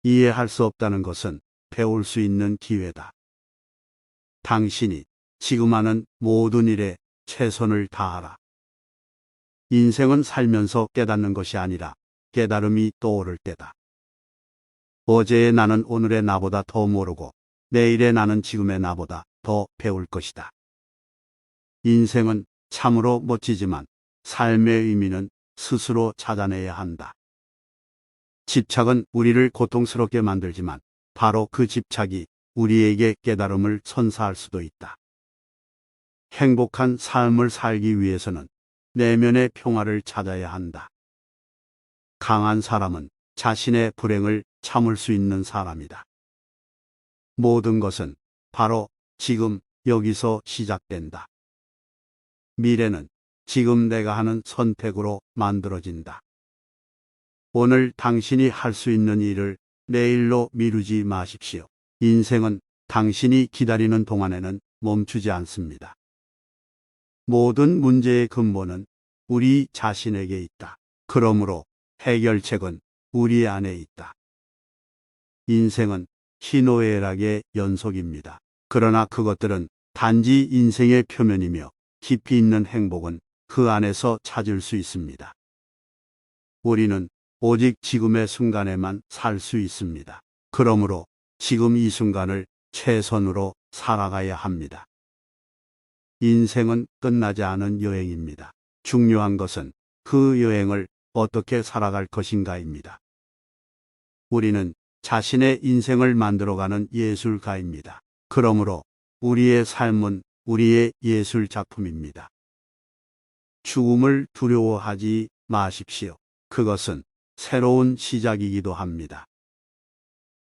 이해할 수 없다는 것은 배울 수 있는 기회다. 당신이 지금 하는 모든 일에 최선을 다하라. 인생은 살면서 깨닫는 것이 아니라 깨달음이 떠오를 때다. 어제의 나는 오늘의 나보다 더 모르고 내일의 나는 지금의 나보다 더 배울 것이다. 인생은 참으로 멋지지만 삶의 의미는 스스로 찾아내야 한다. 집착은 우리를 고통스럽게 만들지만 바로 그 집착이 우리에게 깨달음을 선사할 수도 있다. 행복한 삶을 살기 위해서는 내면의 평화를 찾아야 한다. 강한 사람은 자신의 불행을 참을 수 있는 사람이다. 모든 것은 바로 지금 여기서 시작된다. 미래는 지금 내가 하는 선택으로 만들어진다. 오늘 당신이 할 수 있는 일을 내일로 미루지 마십시오. 인생은 당신이 기다리는 동안에는 멈추지 않습니다. 모든 문제의 근본은 우리 자신에게 있다. 그러므로 해결책은 우리 안에 있다. 인생은 희노애락의 연속입니다. 그러나 그것들은 단지 인생의 표면이며 깊이 있는 행복은 그 안에서 찾을 수 있습니다. 우리는 오직 지금의 순간에만 살 수 있습니다. 그러므로 지금 이 순간을 최선으로 살아가야 합니다. 인생은 끝나지 않은 여행입니다. 중요한 것은 그 여행을 어떻게 살아갈 것인가입니다. 우리는 자신의 인생을 만들어가는 예술가입니다. 그러므로 우리의 삶은 우리의 예술 작품입니다. 죽음을 두려워하지 마십시오. 그것은 새로운 시작이기도 합니다.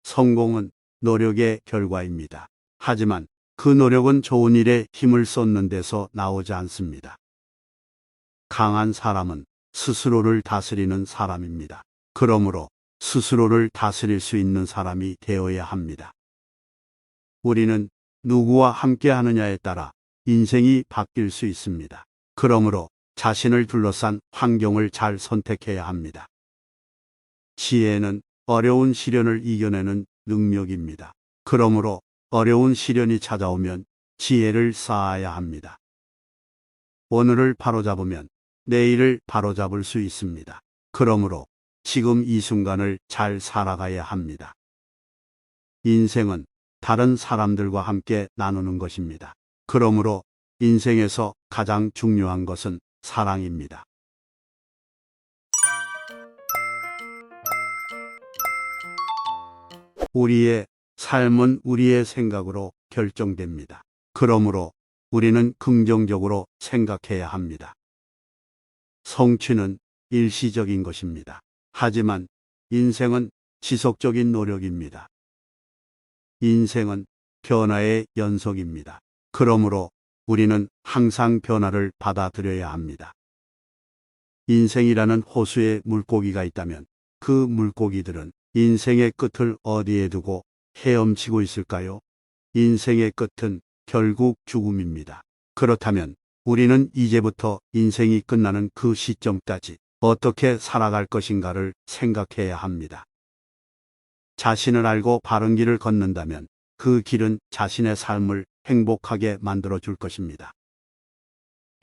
성공은 노력의 결과입니다. 하지만 그 노력은 좋은 일에 힘을 쏟는 데서 나오지 않습니다. 강한 사람은 스스로를 다스리는 사람입니다. 그러므로 스스로를 다스릴 수 있는 사람이 되어야 합니다. 우리는 누구와 함께 하느냐에 따라 인생이 바뀔 수 있습니다. 그러므로 자신을 둘러싼 환경을 잘 선택해야 합니다. 지혜는 어려운 시련을 이겨내는 능력입니다. 그러므로 어려운 시련이 찾아오면 지혜를 쌓아야 합니다. 오늘을 바로잡으면 내일을 바로잡을 수 있습니다. 그러므로 지금 이 순간을 잘 살아가야 합니다. 인생은 다른 사람들과 함께 나누는 것입니다. 그러므로 인생에서 가장 중요한 것은 사랑입니다. 우리의 삶은 우리의 생각으로 결정됩니다. 그러므로 우리는 긍정적으로 생각해야 합니다. 성취는 일시적인 것입니다. 하지만 인생은 지속적인 노력입니다. 인생은 변화의 연속입니다. 그러므로 우리는 항상 변화를 받아들여야 합니다. 인생이라는 호수에 물고기가 있다면 그 물고기들은 인생의 끝을 어디에 두고 헤엄치고 있을까요? 인생의 끝은 결국 죽음입니다. 그렇다면 우리는 이제부터 인생이 끝나는 그 시점까지 어떻게 살아갈 것인가를 생각해야 합니다. 자신을 알고 바른 길을 걷는다면 그 길은 자신의 삶을 행복하게 만들어 줄 것입니다.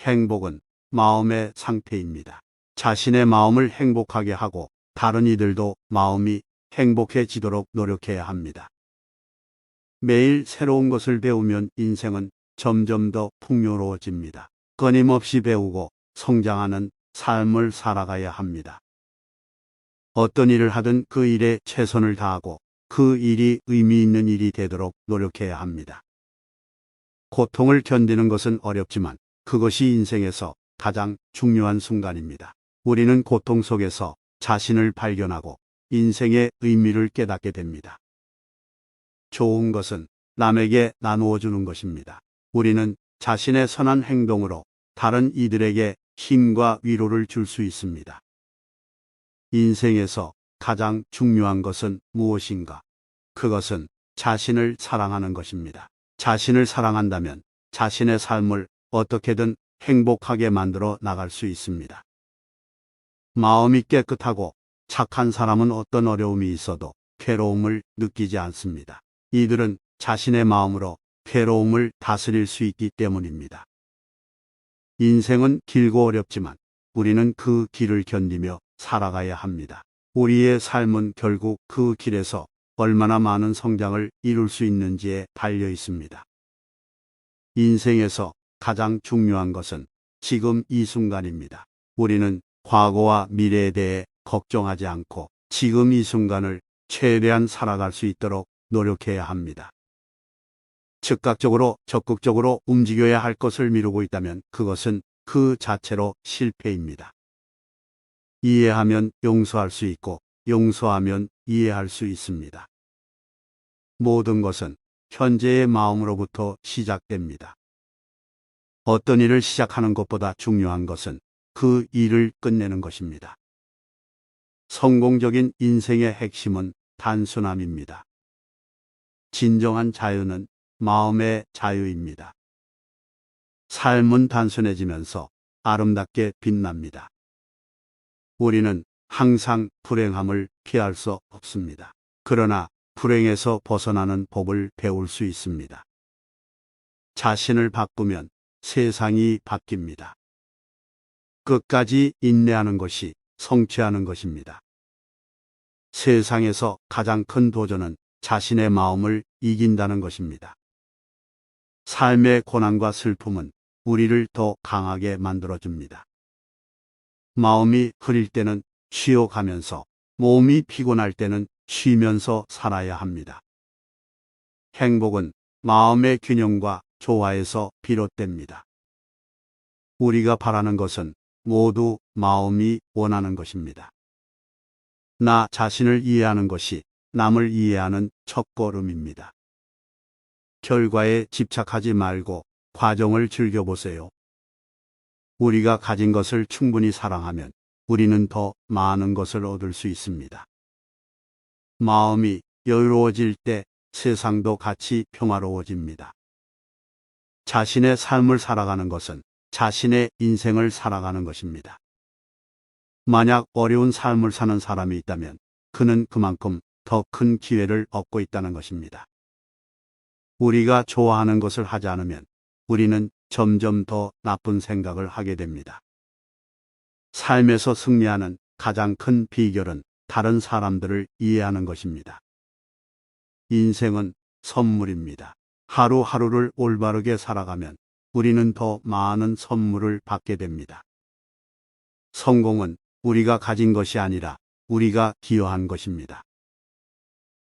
행복은 마음의 상태입니다. 자신의 마음을 행복하게 하고 다른 이들도 마음이 행복해지도록 노력해야 합니다. 매일 새로운 것을 배우면 인생은 점점 더 풍요로워집니다. 끊임없이 배우고 성장하는 삶을 살아가야 합니다. 어떤 일을 하든 그 일에 최선을 다하고 그 일이 의미 있는 일이 되도록 노력해야 합니다. 고통을 견디는 것은 어렵지만 그것이 인생에서 가장 중요한 순간입니다. 우리는 고통 속에서 자신을 발견하고 인생의 의미를 깨닫게 됩니다. 좋은 것은 남에게 나누어 주는 것입니다. 우리는 자신의 선한 행동으로 다른 이들에게 힘과 위로를 줄 수 있습니다. 인생에서 가장 중요한 것은 무엇인가? 그것은 자신을 사랑하는 것입니다. 자신을 사랑한다면 자신의 삶을 어떻게든 행복하게 만들어 나갈 수 있습니다. 마음이 깨끗하고 착한 사람은 어떤 어려움이 있어도 괴로움을 느끼지 않습니다. 이들은 자신의 마음으로 괴로움을 다스릴 수 있기 때문입니다. 인생은 길고 어렵지만 우리는 그 길을 견디며 살아가야 합니다. 우리의 삶은 결국 그 길에서 얼마나 많은 성장을 이룰 수 있는지에 달려 있습니다. 인생에서 가장 중요한 것은 지금 이 순간입니다. 우리는 과거와 미래에 대해 걱정하지 않고 지금 이 순간을 최대한 살아갈 수 있도록 노력해야 합니다. 즉각적으로 적극적으로 움직여야 할 것을 미루고 있다면 그것은 그 자체로 실패입니다. 이해하면 용서할 수 있고 용서하면 이해할 수 있습니다. 모든 것은 현재의 마음으로부터 시작됩니다. 어떤 일을 시작하는 것보다 중요한 것은 그 일을 끝내는 것입니다. 성공적인 인생의 핵심은 단순함입니다. 진정한 자유는 마음의 자유입니다. 삶은 단순해지면서 아름답게 빛납니다. 우리는 항상 불행함을 피할 수 없습니다. 그러나 불행에서 벗어나는 법을 배울 수 있습니다. 자신을 바꾸면 세상이 바뀝니다. 끝까지 인내하는 것이 성취하는 것입니다. 세상에서 가장 큰 도전은 자신의 마음을 이긴다는 것입니다. 삶의 고난과 슬픔은 우리를 더 강하게 만들어줍니다. 마음이 흐릴 때는 쉬어가면서, 몸이 피곤할 때는 쉬면서 살아야 합니다. 행복은 마음의 균형과 조화에서 비롯됩니다. 우리가 바라는 것은 모두 마음이 원하는 것입니다. 나 자신을 이해하는 것이 남을 이해하는 첫걸음입니다. 결과에 집착하지 말고 과정을 즐겨보세요. 우리가 가진 것을 충분히 사랑하면 우리는 더 많은 것을 얻을 수 있습니다. 마음이 여유로워질 때 세상도 같이 평화로워집니다. 자신의 삶을 살아가는 것은 자신의 인생을 살아가는 것입니다. 만약 어려운 삶을 사는 사람이 있다면 그는 그만큼 더 큰 기회를 얻고 있다는 것입니다. 우리가 좋아하는 것을 하지 않으면 우리는 점점 더 나쁜 생각을 하게 됩니다. 삶에서 승리하는 가장 큰 비결은 다른 사람들을 이해하는 것입니다. 인생은 선물입니다. 하루하루를 올바르게 살아가면 우리는 더 많은 선물을 받게 됩니다. 성공은 우리가 가진 것이 아니라 우리가 기여한 것입니다.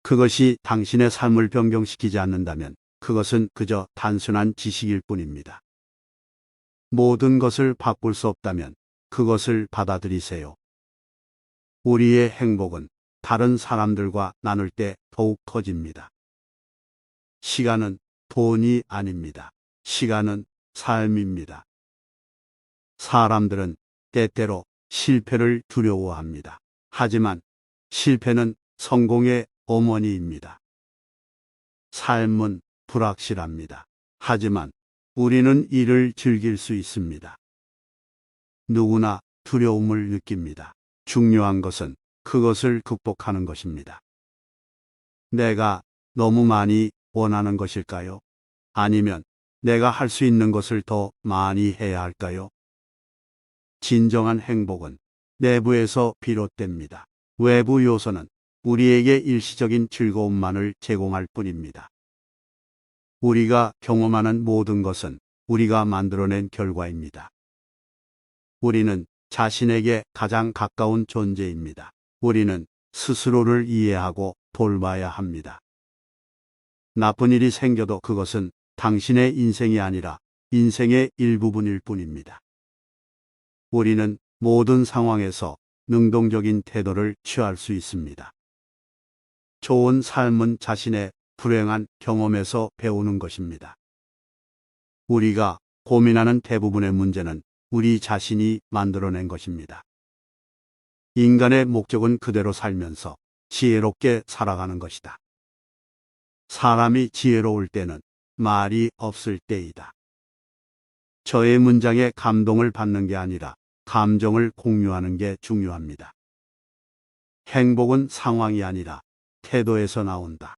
그것이 당신의 삶을 변경시키지 않는다면 그것은 그저 단순한 지식일 뿐입니다. 모든 것을 바꿀 수 없다면 그것을 받아들이세요. 우리의 행복은 다른 사람들과 나눌 때 더욱 커집니다. 시간은 돈이 아닙니다. 시간은 삶입니다. 사람들은 때때로 실패를 두려워합니다. 하지만 실패는 성공의 어머니입니다. 삶은 불확실합니다. 하지만 우리는 이를 즐길 수 있습니다. 누구나 두려움을 느낍니다. 중요한 것은 그것을 극복하는 것입니다. 내가 너무 많이 원하는 것일까요? 아니면 내가 할 수 있는 것을 더 많이 해야 할까요? 진정한 행복은 내부에서 비롯됩니다. 외부 요소는 우리에게 일시적인 즐거움만을 제공할 뿐입니다. 우리가 경험하는 모든 것은 우리가 만들어낸 결과입니다. 우리는 자신에게 가장 가까운 존재입니다. 우리는 스스로를 이해하고 돌봐야 합니다. 나쁜 일이 생겨도 그것은 당신의 인생이 아니라 인생의 일부분일 뿐입니다. 우리는 모든 상황에서 능동적인 태도를 취할 수 있습니다. 좋은 삶은 자신의 불행한 경험에서 배우는 것입니다. 우리가 고민하는 대부분의 문제는 우리 자신이 만들어낸 것입니다. 인간의 목적은 그대로 살면서 지혜롭게 살아가는 것이다. 사람이 지혜로울 때는 말이 없을 때이다. 저의 문장에 감동을 받는 게 아니라 감정을 공유하는 게 중요합니다. 행복은 상황이 아니라 태도에서 나온다.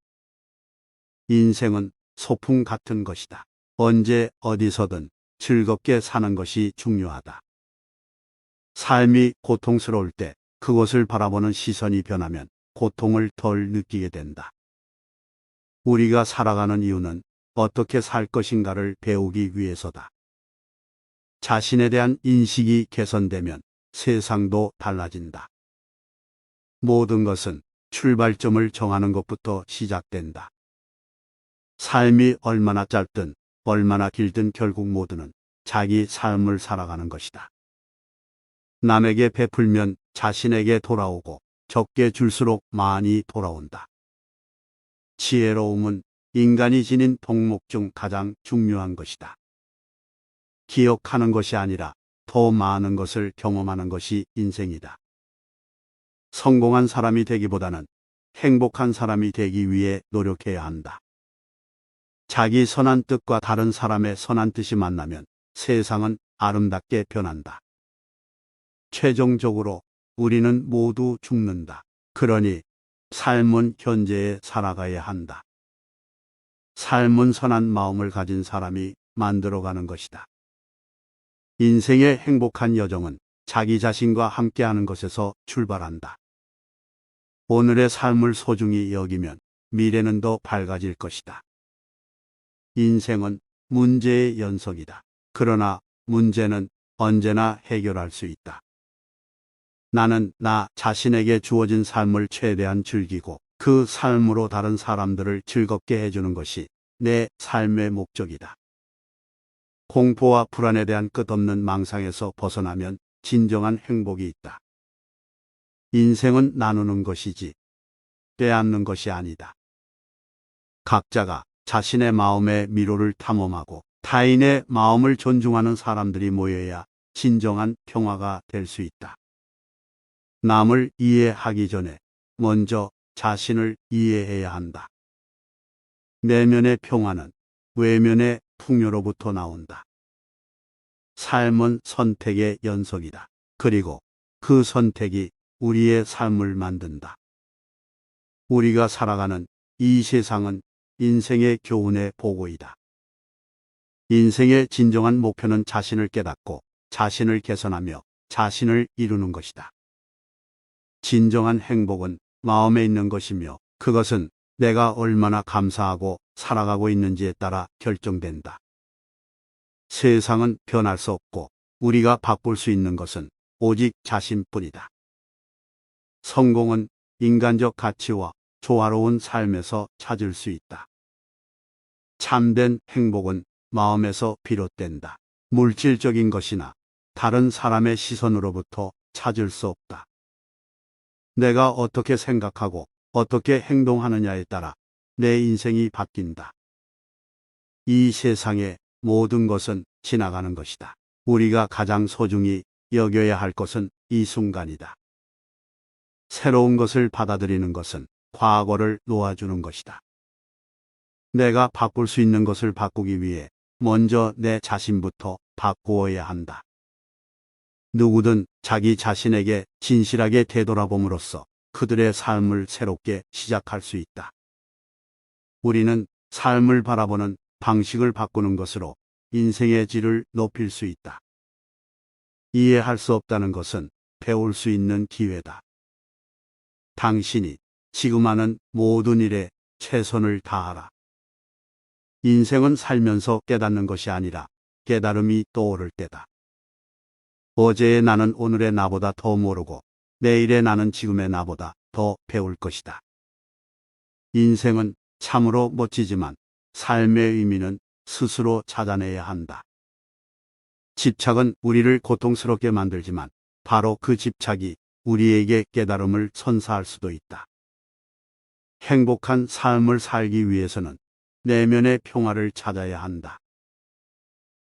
인생은 소풍 같은 것이다. 언제 어디서든 즐겁게 사는 것이 중요하다. 삶이 고통스러울 때 그것을 바라보는 시선이 변하면 고통을 덜 느끼게 된다. 우리가 살아가는 이유는 어떻게 살 것인가를 배우기 위해서다. 자신에 대한 인식이 개선되면 세상도 달라진다. 모든 것은 출발점을 정하는 것부터 시작된다. 삶이 얼마나 짧든 얼마나 길든 결국 모두는 자기 삶을 살아가는 것이다. 남에게 베풀면 자신에게 돌아오고 적게 줄수록 많이 돌아온다. 지혜로움은 인간이 지닌 덕목 중 가장 중요한 것이다. 기억하는 것이 아니라 더 많은 것을 경험하는 것이 인생이다. 성공한 사람이 되기보다는 행복한 사람이 되기 위해 노력해야 한다. 자기 선한 뜻과 다른 사람의 선한 뜻이 만나면 세상은 아름답게 변한다. 최종적으로 우리는 모두 죽는다. 그러니 삶은 현재에 살아가야 한다. 삶은 선한 마음을 가진 사람이 만들어가는 것이다. 인생의 행복한 여정은 자기 자신과 함께하는 것에서 출발한다. 오늘의 삶을 소중히 여기면 미래는 더 밝아질 것이다. 인생은 문제의 연속이다. 그러나 문제는 언제나 해결할 수 있다. 나는 나 자신에게 주어진 삶을 최대한 즐기고 그 삶으로 다른 사람들을 즐겁게 해주는 것이 내 삶의 목적이다. 공포와 불안에 대한 끝없는 망상에서 벗어나면 진정한 행복이 있다. 인생은 나누는 것이지 빼앗는 것이 아니다. 각자가 자신의 마음의 미로를 탐험하고 타인의 마음을 존중하는 사람들이 모여야 진정한 평화가 될 수 있다. 남을 이해하기 전에 먼저 자신을 이해해야 한다. 내면의 평화는 외면의 풍요로부터 나온다. 삶은 선택의 연속이다. 그리고 그 선택이 우리의 삶을 만든다. 우리가 살아가는 이 세상은 인생의 교훈의 보고이다. 인생의 진정한 목표는 자신을 깨닫고 자신을 개선하며 자신을 이루는 것이다. 진정한 행복은 마음에 있는 것이며 그것은 내가 얼마나 감사하고 살아가고 있는지에 따라 결정된다. 세상은 변할 수 없고 우리가 바꿀 수 있는 것은 오직 자신뿐이다. 성공은 인간적 가치와 조화로운 삶에서 찾을 수 있다. 참된 행복은 마음에서 비롯된다. 물질적인 것이나 다른 사람의 시선으로부터 찾을 수 없다. 내가 어떻게 생각하고 어떻게 행동하느냐에 따라 내 인생이 바뀐다. 이 세상의 모든 것은 지나가는 것이다. 우리가 가장 소중히 여겨야 할 것은 이 순간이다. 새로운 것을 받아들이는 것은 과거를 놓아주는 것이다. 내가 바꿀 수 있는 것을 바꾸기 위해 먼저 내 자신부터 바꾸어야 한다. 누구든 자기 자신에게 진실하게 되돌아봄으로써 그들의 삶을 새롭게 시작할 수 있다. 우리는 삶을 바라보는 방식을 바꾸는 것으로 인생의 질을 높일 수 있다. 이해할 수 없다는 것은 배울 수 있는 기회다. 당신이 지금 하는 모든 일에 최선을 다하라. 인생은 살면서 깨닫는 것이 아니라 깨달음이 떠오를 때다. 어제의 나는 오늘의 나보다 더 모르고 내일의 나는 지금의 나보다 더 배울 것이다. 인생은 참으로 멋지지만 삶의 의미는 스스로 찾아내야 한다. 집착은 우리를 고통스럽게 만들지만 바로 그 집착이 우리에게 깨달음을 선사할 수도 있다. 행복한 삶을 살기 위해서는 내면의 평화를 찾아야 한다.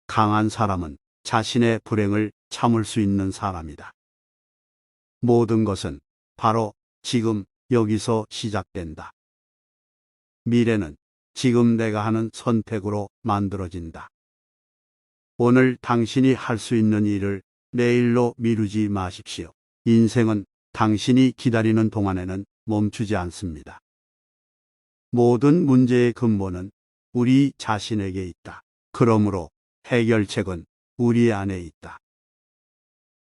강한 사람은 자신의 불행을 참을 수 있는 사람이다. 모든 것은 바로 지금 여기서 시작된다. 미래는 지금 내가 하는 선택으로 만들어진다. 오늘 당신이 할 수 있는 일을 내일로 미루지 마십시오. 인생은 당신이 기다리는 동안에는 멈추지 않습니다. 모든 문제의 근본은 우리 자신에게 있다. 그러므로 해결책은 우리 안에 있다.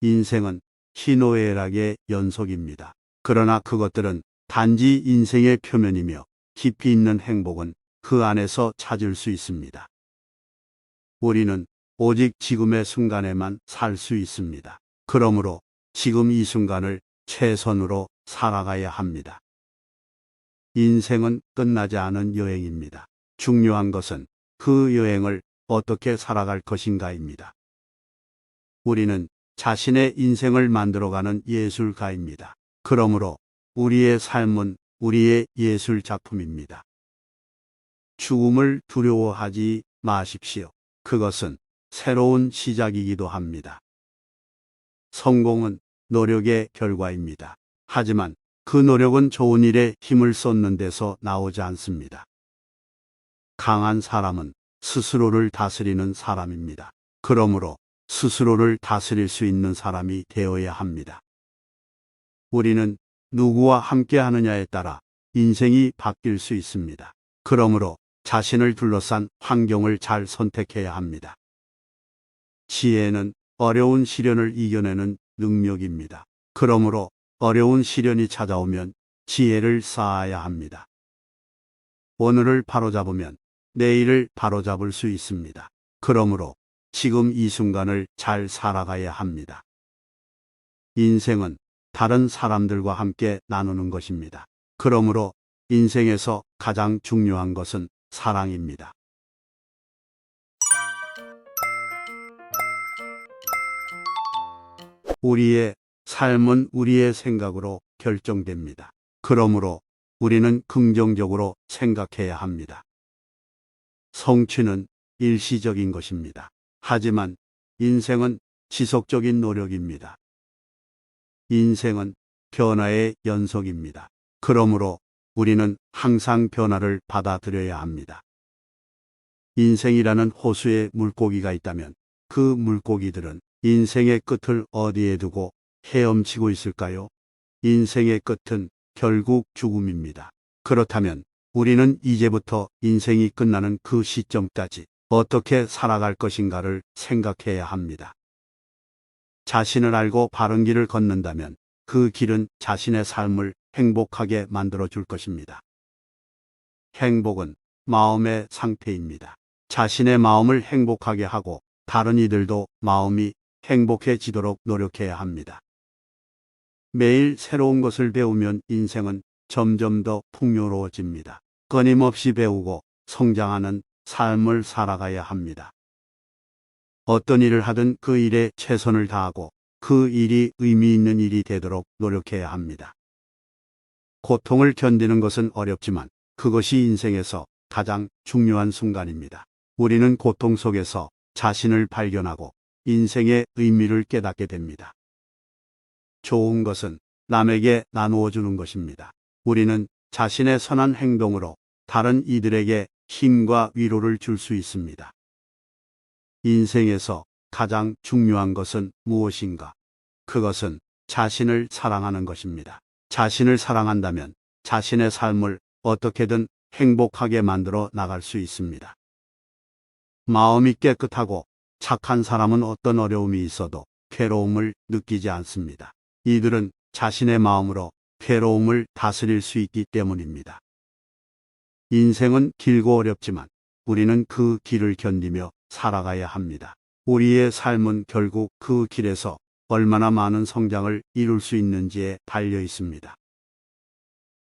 인생은 희노애락의 연속입니다. 그러나 그것들은 단지 인생의 표면이며 깊이 있는 행복은 그 안에서 찾을 수 있습니다. 우리는 오직 지금의 순간에만 살 수 있습니다. 그러므로 지금 이 순간을 최선으로 살아가야 합니다. 인생은 끝나지 않은 여행입니다. 중요한 것은 그 여행을 어떻게 살아갈 것인가입니다. 우리는 자신의 인생을 만들어가는 예술가입니다. 그러므로 우리의 삶은 우리의 예술 작품입니다. 죽음을 두려워하지 마십시오. 그것은 새로운 시작이기도 합니다. 성공은 노력의 결과입니다. 하지만 그 노력은 좋은 일에 힘을 쏟는 데서 나오지 않습니다. 강한 사람은 스스로를 다스리는 사람입니다. 그러므로 스스로를 다스릴 수 있는 사람이 되어야 합니다. 우리는 누구와 함께 하느냐에 따라 인생이 바뀔 수 있습니다. 그러므로 자신을 둘러싼 환경을 잘 선택해야 합니다. 지혜는 어려운 시련을 이겨내는 능력입니다. 그러므로 어려운 시련이 찾아오면 지혜를 쌓아야 합니다. 오늘을 바로잡으면 내일을 바로잡을 수 있습니다. 그러므로 지금 이 순간을 잘 살아가야 합니다. 인생은 다른 사람들과 함께 나누는 것입니다. 그러므로 인생에서 가장 중요한 것은 사랑입니다. 우리의 삶은 우리의 생각으로 결정됩니다. 그러므로 우리는 긍정적으로 생각해야 합니다. 성취는 일시적인 것입니다. 하지만 인생은 지속적인 노력입니다. 인생은 변화의 연속입니다. 그러므로 우리는 항상 변화를 받아들여야 합니다. 인생이라는 호수에 물고기가 있다면 그 물고기들은 인생의 끝을 어디에 두고 헤엄치고 있을까요? 인생의 끝은 결국 죽음입니다. 그렇다면 우리는 이제부터 인생이 끝나는 그 시점까지 어떻게 살아갈 것인가를 생각해야 합니다. 자신을 알고 바른 길을 걷는다면 그 길은 자신의 삶을 행복하게 만들어 줄 것입니다. 행복은 마음의 상태입니다. 자신의 마음을 행복하게 하고 다른 이들도 마음이 행복해지도록 노력해야 합니다. 매일 새로운 것을 배우면 인생은 점점 더 풍요로워집니다. 끊임없이 배우고 성장하는 삶을 살아가야 합니다. 어떤 일을 하든 그 일에 최선을 다하고 그 일이 의미 있는 일이 되도록 노력해야 합니다. 고통을 견디는 것은 어렵지만 그것이 인생에서 가장 중요한 순간입니다. 우리는 고통 속에서 자신을 발견하고 인생의 의미를 깨닫게 됩니다. 좋은 것은 남에게 나누어 주는 것입니다. 우리는 자신의 선한 행동으로 다른 이들에게 힘과 위로를 줄 수 있습니다. 인생에서 가장 중요한 것은 무엇인가? 그것은 자신을 사랑하는 것입니다. 자신을 사랑한다면 자신의 삶을 어떻게든 행복하게 만들어 나갈 수 있습니다. 마음이 깨끗하고 착한 사람은 어떤 어려움이 있어도 괴로움을 느끼지 않습니다. 이들은 자신의 마음으로 괴로움을 다스릴 수 있기 때문입니다. 인생은 길고 어렵지만 우리는 그 길을 견디며 살아가야 합니다. 우리의 삶은 결국 그 길에서 얼마나 많은 성장을 이룰 수 있는지에 달려 있습니다.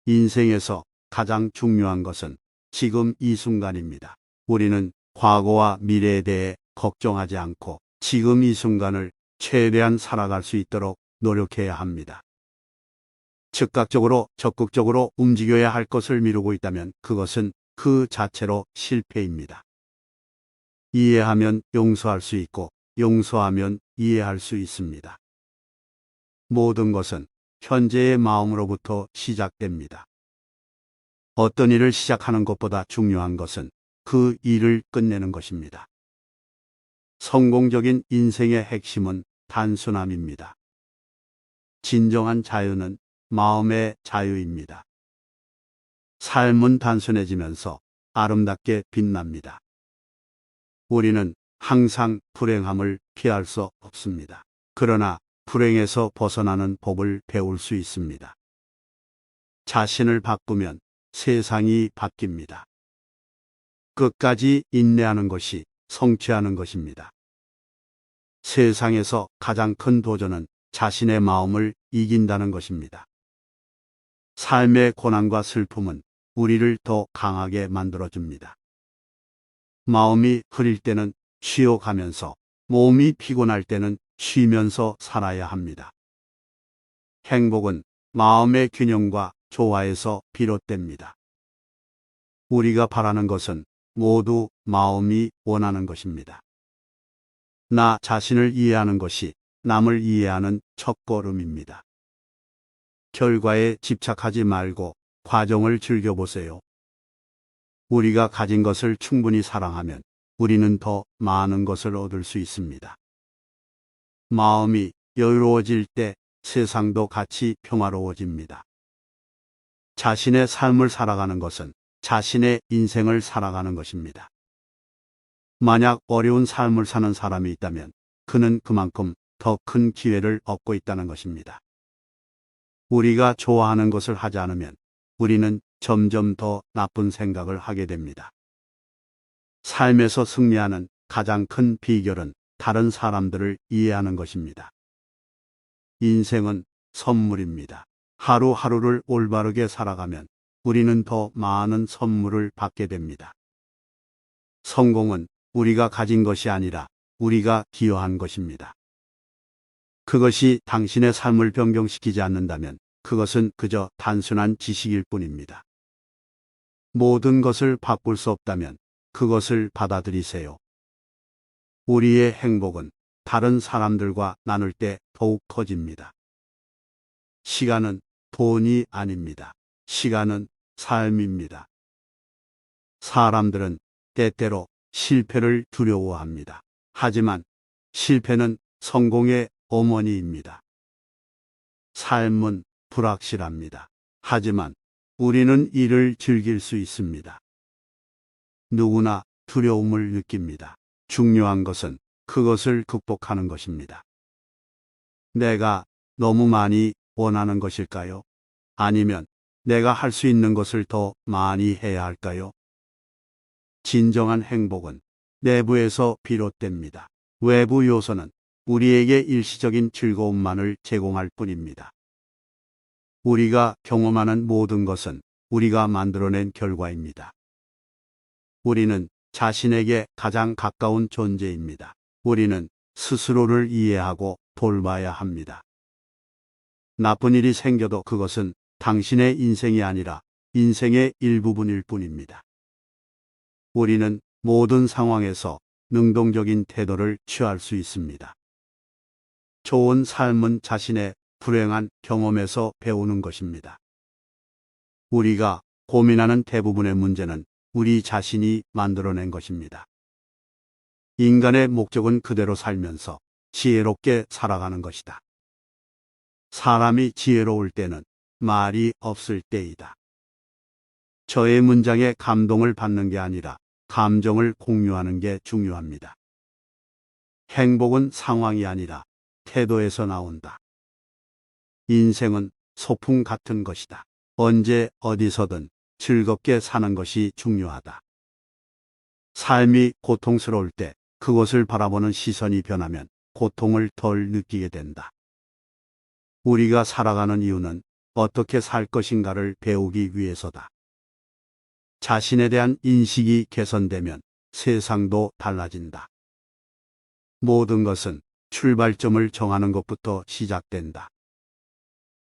인생에서 가장 중요한 것은 지금 이 순간입니다. 우리는 과거와 미래에 대해 걱정하지 않고 지금 이 순간을 최대한 살아갈 수 있도록 노력해야 합니다. 즉각적으로 적극적으로 움직여야 할 것을 미루고 있다면 그것은 그 자체로 실패입니다. 이해하면 용서할 수 있고 용서하면 이해할 수 있습니다. 모든 것은 현재의 마음으로부터 시작됩니다. 어떤 일을 시작하는 것보다 중요한 것은 그 일을 끝내는 것입니다. 성공적인 인생의 핵심은 단순함입니다. 진정한 자유는 마음의 자유입니다. 삶은 단순해지면서 아름답게 빛납니다. 우리는 항상 불행함을 피할 수 없습니다. 그러나 불행에서 벗어나는 법을 배울 수 있습니다. 자신을 바꾸면 세상이 바뀝니다. 끝까지 인내하는 것이 성취하는 것입니다. 세상에서 가장 큰 도전은 자신의 마음을 이긴다는 것입니다. 삶의 고난과 슬픔은 우리를 더 강하게 만들어줍니다. 마음이 흐릴 때는 쉬어가면서, 몸이 피곤할 때는 쉬면서 살아야 합니다. 행복은 마음의 균형과 조화에서 비롯됩니다. 우리가 바라는 것은 모두 마음이 원하는 것입니다. 나 자신을 이해하는 것이 남을 이해하는 첫걸음입니다. 결과에 집착하지 말고 과정을 즐겨보세요. 우리가 가진 것을 충분히 사랑하면 우리는 더 많은 것을 얻을 수 있습니다. 마음이 여유로워질 때 세상도 같이 평화로워집니다. 자신의 삶을 살아가는 것은 자신의 인생을 살아가는 것입니다. 만약 어려운 삶을 사는 사람이 있다면 그는 그만큼 더 큰 기회를 얻고 있다는 것입니다. 우리가 좋아하는 것을 하지 않으면 우리는 점점 더 나쁜 생각을 하게 됩니다. 삶에서 승리하는 가장 큰 비결은 다른 사람들을 이해하는 것입니다. 인생은 선물입니다. 하루하루를 올바르게 살아가면 우리는 더 많은 선물을 받게 됩니다. 성공은 우리가 가진 것이 아니라 우리가 기여한 것입니다. 그것이 당신의 삶을 변경시키지 않는다면 그것은 그저 단순한 지식일 뿐입니다. 모든 것을 바꿀 수 없다면 그것을 받아들이세요. 우리의 행복은 다른 사람들과 나눌 때 더욱 커집니다. 시간은 돈이 아닙니다. 시간은 삶입니다. 사람들은 때때로 실패를 두려워합니다. 하지만 실패는 성공의 어머니입니다. 삶은 불확실합니다. 하지만 우리는 이를 즐길 수 있습니다. 누구나 두려움을 느낍니다. 중요한 것은 그것을 극복하는 것입니다. 내가 너무 많이 원하는 것일까요? 아니면 내가 할 수 있는 것을 더 많이 해야 할까요? 진정한 행복은 내부에서 비롯됩니다. 외부 요소는 우리에게 일시적인 즐거움만을 제공할 뿐입니다. 우리가 경험하는 모든 것은 우리가 만들어낸 결과입니다. 우리는 자신에게 가장 가까운 존재입니다. 우리는 스스로를 이해하고 돌봐야 합니다. 나쁜 일이 생겨도 그것은 당신의 인생이 아니라 인생의 일부분일 뿐입니다. 우리는 모든 상황에서 능동적인 태도를 취할 수 있습니다. 좋은 삶은 자신의 불행한 경험에서 배우는 것입니다. 우리가 고민하는 대부분의 문제는 우리 자신이 만들어낸 것입니다. 인간의 목적은 그대로 살면서 지혜롭게 살아가는 것이다. 사람이 지혜로울 때는 말이 없을 때이다. 저의 문장에 감동을 받는 게 아니라 감정을 공유하는 게 중요합니다. 행복은 상황이 아니라 태도에서 나온다. 인생은 소풍 같은 것이다. 언제 어디서든 즐겁게 사는 것이 중요하다. 삶이 고통스러울 때 그것을 바라보는 시선이 변하면 고통을 덜 느끼게 된다. 우리가 살아가는 이유는 어떻게 살 것인가를 배우기 위해서다. 자신에 대한 인식이 개선되면 세상도 달라진다. 모든 것은 출발점을 정하는 것부터 시작된다.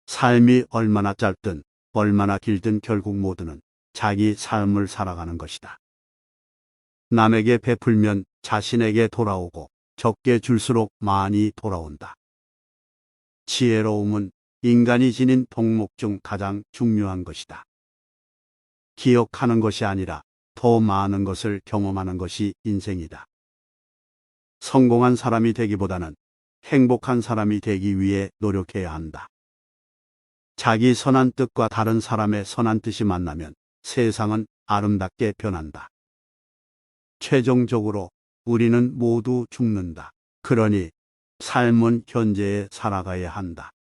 삶이 얼마나 짧든 얼마나 길든 결국 모두는 자기 삶을 살아가는 것이다. 남에게 베풀면 자신에게 돌아오고 적게 줄수록 많이 돌아온다. 지혜로움은 인간이 지닌 덕목 중 가장 중요한 것이다. 기억하는 것이 아니라 더 많은 것을 경험하는 것이 인생이다. 성공한 사람이 되기보다는 행복한 사람이 되기 위해 노력해야 한다. 자기 선한 뜻과 다른 사람의 선한 뜻이 만나면 세상은 아름답게 변한다. 최종적으로 우리는 모두 죽는다. 그러니 삶은 현재에 살아가야 한다.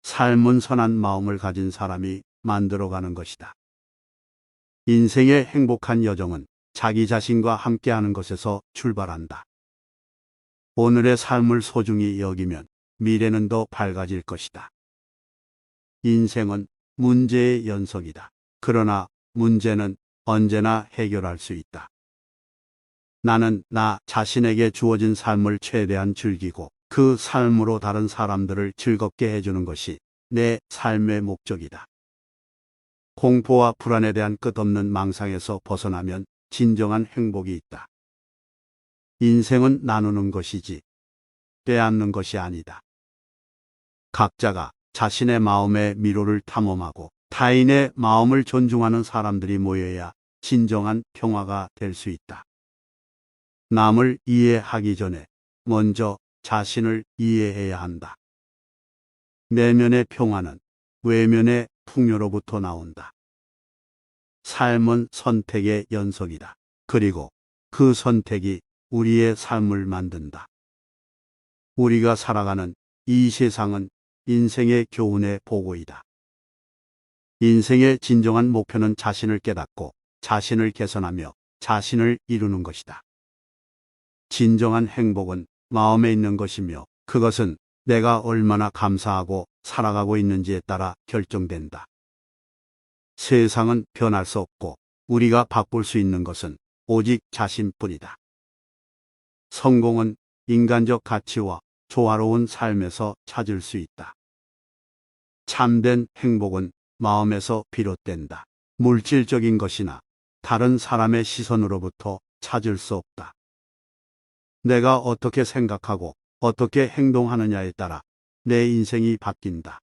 삶은 선한 마음을 가진 사람이 만들어가는 것이다. 인생의 행복한 여정은 자기 자신과 함께하는 것에서 출발한다. 오늘의 삶을 소중히 여기면 미래는 더 밝아질 것이다. 인생은 문제의 연속이다. 그러나 문제는 언제나 해결할 수 있다. 나는 나 자신에게 주어진 삶을 최대한 즐기고 그 삶으로 다른 사람들을 즐겁게 해주는 것이 내 삶의 목적이다. 공포와 불안에 대한 끝없는 망상에서 벗어나면 진정한 행복이 있다. 인생은 나누는 것이지 빼앗는 것이 아니다. 각자가 자신의 마음의 미로를 탐험하고 타인의 마음을 존중하는 사람들이 모여야 진정한 평화가 될 수 있다. 남을 이해하기 전에 먼저 자신을 이해해야 한다. 내면의 평화는 외면의 풍요로부터 나온다. 삶은 선택의 연속이다. 그리고 그 선택이 우리의 삶을 만든다. 우리가 살아가는 이 세상은 인생의 교훈의 보고이다. 인생의 진정한 목표는 자신을 깨닫고 자신을 개선하며 자신을 이루는 것이다. 진정한 행복은 마음에 있는 것이며 그것은 내가 얼마나 감사하고 살아가고 있는지에 따라 결정된다. 세상은 변할 수 없고 우리가 바꿀 수 있는 것은 오직 자신뿐이다. 성공은 인간적 가치와 조화로운 삶에서 찾을 수 있다. 참된 행복은 마음에서 비롯된다. 물질적인 것이나 다른 사람의 시선으로부터 찾을 수 없다. 내가 어떻게 생각하고 어떻게 행동하느냐에 따라 내 인생이 바뀐다.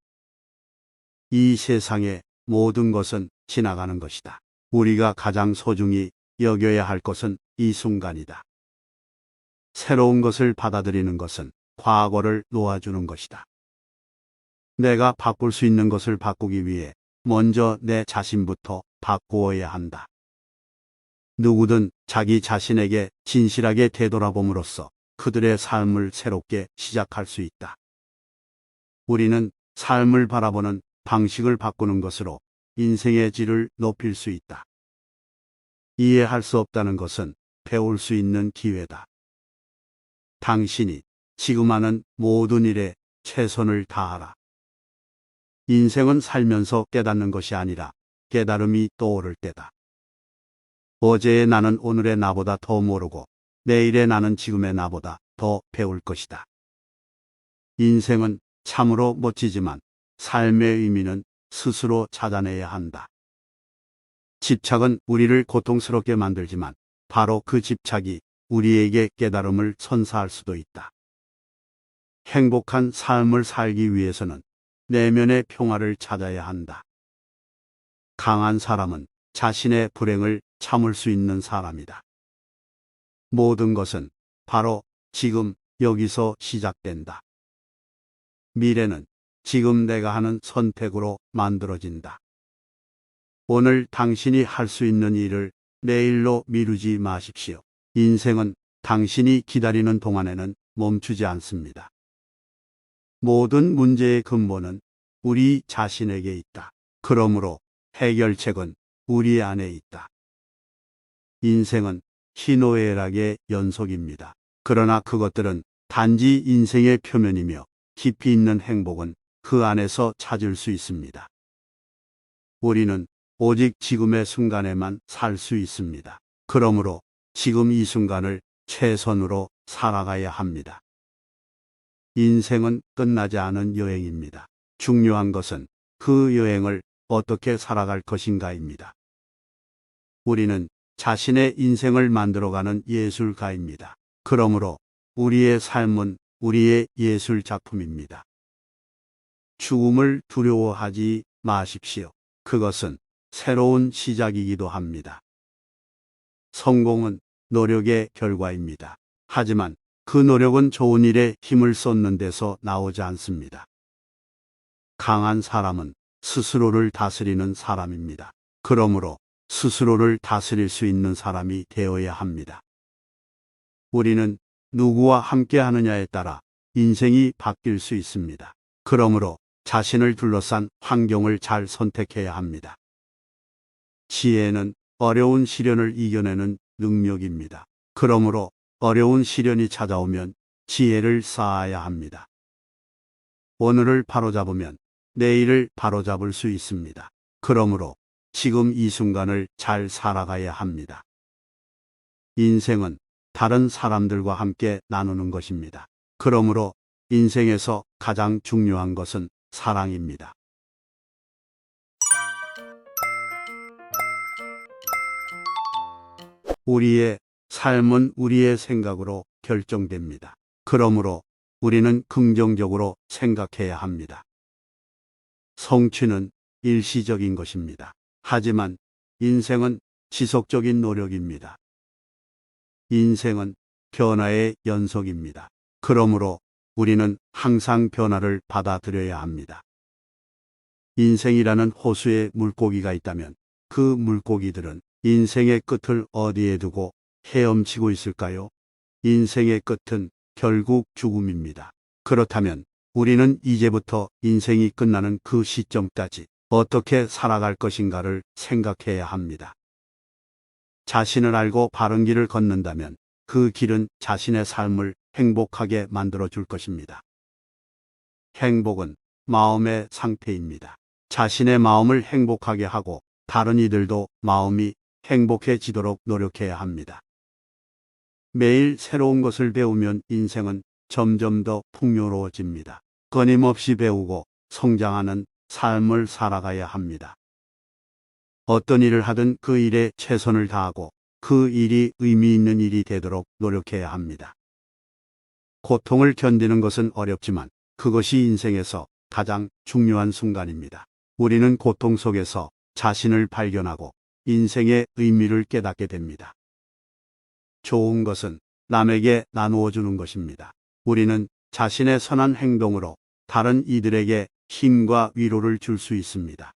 이 세상의 모든 것은 지나가는 것이다. 우리가 가장 소중히 여겨야 할 것은 이 순간이다. 새로운 것을 받아들이는 것은 과거를 놓아주는 것이다. 내가 바꿀 수 있는 것을 바꾸기 위해 먼저 내 자신부터 바꾸어야 한다. 누구든 자기 자신에게 진실하게 되돌아봄으로써 그들의 삶을 새롭게 시작할 수 있다. 우리는 삶을 바라보는 방식을 바꾸는 것으로 인생의 질을 높일 수 있다. 이해할 수 없다는 것은 배울 수 있는 기회다. 당신이 지금 하는 모든 일에 최선을 다하라. 인생은 살면서 깨닫는 것이 아니라 깨달음이 떠오를 때다. 어제의 나는 오늘의 나보다 더 모르고 내일의 나는 지금의 나보다 더 배울 것이다. 인생은 참으로 멋지지만 삶의 의미는 스스로 찾아내야 한다. 집착은 우리를 고통스럽게 만들지만 바로 그 집착이 우리에게 깨달음을 선사할 수도 있다. 행복한 삶을 살기 위해서는 내면의 평화를 찾아야 한다. 강한 사람은 자신의 불행을 참을 수 있는 사람이다. 모든 것은 바로 지금 여기서 시작된다. 미래는 지금 내가 하는 선택으로 만들어진다. 오늘 당신이 할 수 있는 일을 내일로 미루지 마십시오. 인생은 당신이 기다리는 동안에는 멈추지 않습니다. 모든 문제의 근본은 우리 자신에게 있다. 그러므로 해결책은 우리 안에 있다. 인생은 희노애락의 연속입니다. 그러나 그것들은 단지 인생의 표면이며 깊이 있는 행복은 그 안에서 찾을 수 있습니다. 우리는 오직 지금의 순간에만 살 수 있습니다. 그러므로 지금 이 순간을 최선으로 살아가야 합니다. 인생은 끝나지 않은 여행입니다. 중요한 것은 그 여행을 어떻게 살아갈 것인가입니다. 우리는 자신의 인생을 만들어가는 예술가입니다. 그러므로 우리의 삶은 우리의 예술 작품입니다. 죽음을 두려워하지 마십시오. 그것은 새로운 시작이기도 합니다. 성공은 노력의 결과입니다. 하지만 그 노력은 좋은 일에 힘을 쏟는 데서 나오지 않습니다. 강한 사람은 스스로를 다스리는 사람입니다. 그러므로 스스로를 다스릴 수 있는 사람이 되어야 합니다. 우리는 누구와 함께 하느냐에 따라 인생이 바뀔 수 있습니다. 그러므로 자신을 둘러싼 환경을 잘 선택해야 합니다. 지혜는 어려운 시련을 이겨내는 능력입니다. 그러므로 어려운 시련이 찾아오면 지혜를 쌓아야 합니다. 오늘을 바로잡으면 내일을 바로잡을 수 있습니다. 그러므로 지금 이 순간을 잘 살아가야 합니다. 인생은 다른 사람들과 함께 나누는 것입니다. 그러므로 인생에서 가장 중요한 것은 사랑입니다. 우리의 삶은 우리의 생각으로 결정됩니다. 그러므로 우리는 긍정적으로 생각해야 합니다. 성취는 일시적인 것입니다. 하지만 인생은 지속적인 노력입니다. 인생은 변화의 연속입니다. 그러므로 우리는 항상 변화를 받아들여야 합니다. 인생이라는 호수에 물고기가 있다면 그 물고기들은 인생의 끝을 어디에 두고 헤엄치고 있을까요? 인생의 끝은 결국 죽음입니다. 그렇다면 우리는 이제부터 인생이 끝나는 그 시점까지 어떻게 살아갈 것인가를 생각해야 합니다. 자신을 알고 바른 길을 걷는다면 그 길은 자신의 삶을 행복하게 만들어 줄 것입니다. 행복은 마음의 상태입니다. 자신의 마음을 행복하게 하고 다른 이들도 마음이 행복해지도록 노력해야 합니다. 매일 새로운 것을 배우면 인생은 점점 더 풍요로워집니다. 끊임없이 배우고 성장하는 삶을 살아가야 합니다. 어떤 일을 하든 그 일에 최선을 다하고 그 일이 의미 있는 일이 되도록 노력해야 합니다. 고통을 견디는 것은 어렵지만 그것이 인생에서 가장 중요한 순간입니다. 우리는 고통 속에서 자신을 발견하고 인생의 의미를 깨닫게 됩니다. 좋은 것은 남에게 나누어 주는 것입니다. 우리는 자신의 선한 행동으로 다른 이들에게 힘과 위로를 줄 수 있습니다.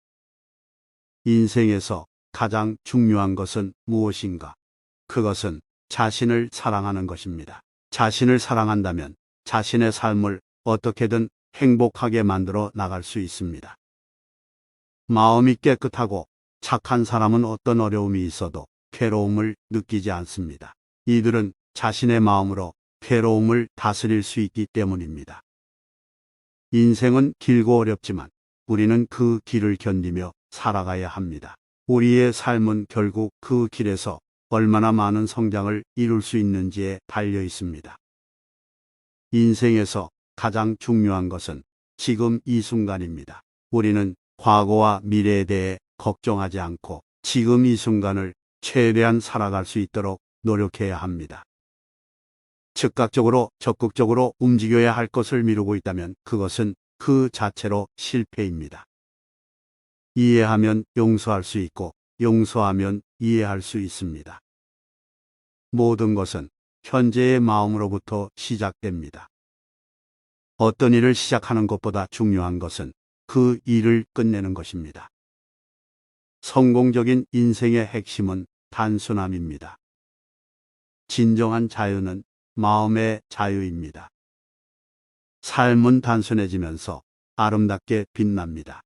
인생에서 가장 중요한 것은 무엇인가? 그것은 자신을 사랑하는 것입니다. 자신을 사랑한다면 자신의 삶을 어떻게든 행복하게 만들어 나갈 수 있습니다. 마음이 깨끗하고 착한 사람은 어떤 어려움이 있어도 괴로움을 느끼지 않습니다. 이들은 자신의 마음으로 괴로움을 다스릴 수 있기 때문입니다. 인생은 길고 어렵지만 우리는 그 길을 견디며 살아가야 합니다. 우리의 삶은 결국 그 길에서 얼마나 많은 성장을 이룰 수 있는지에 달려 있습니다. 인생에서 가장 중요한 것은 지금 이 순간입니다. 우리는 과거와 미래에 대해 걱정하지 않고 지금 이 순간을 최대한 살아갈 수 있도록 노력해야 합니다. 즉각적으로 적극적으로 움직여야 할 것을 미루고 있다면 그것은 그 자체로 실패입니다. 이해하면 용서할 수 있고 용서하면 이해할 수 있습니다. 모든 것은 현재의 마음으로부터 시작됩니다. 어떤 일을 시작하는 것보다 중요한 것은 그 일을 끝내는 것입니다. 성공적인 인생의 핵심은 단순함입니다. 진정한 자유는 마음의 자유입니다. 삶은 단순해지면서 아름답게 빛납니다.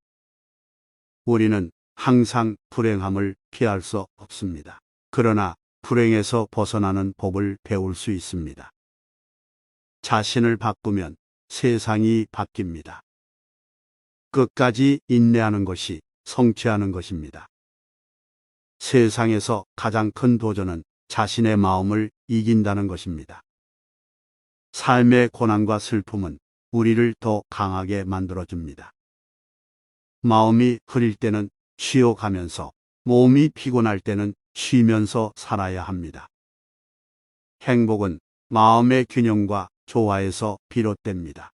우리는 항상 불행함을 피할 수 없습니다. 그러나 불행에서 벗어나는 법을 배울 수 있습니다. 자신을 바꾸면 세상이 바뀝니다. 끝까지 인내하는 것이 성취하는 것입니다. 세상에서 가장 큰 도전은 자신의 마음을 이긴다는 것입니다. 삶의 고난과 슬픔은 우리를 더 강하게 만들어줍니다. 마음이 흐릴 때는 쉬어가면서, 몸이 피곤할 때는 쉬면서 살아야 합니다. 행복은 마음의 균형과 조화에서 비롯됩니다.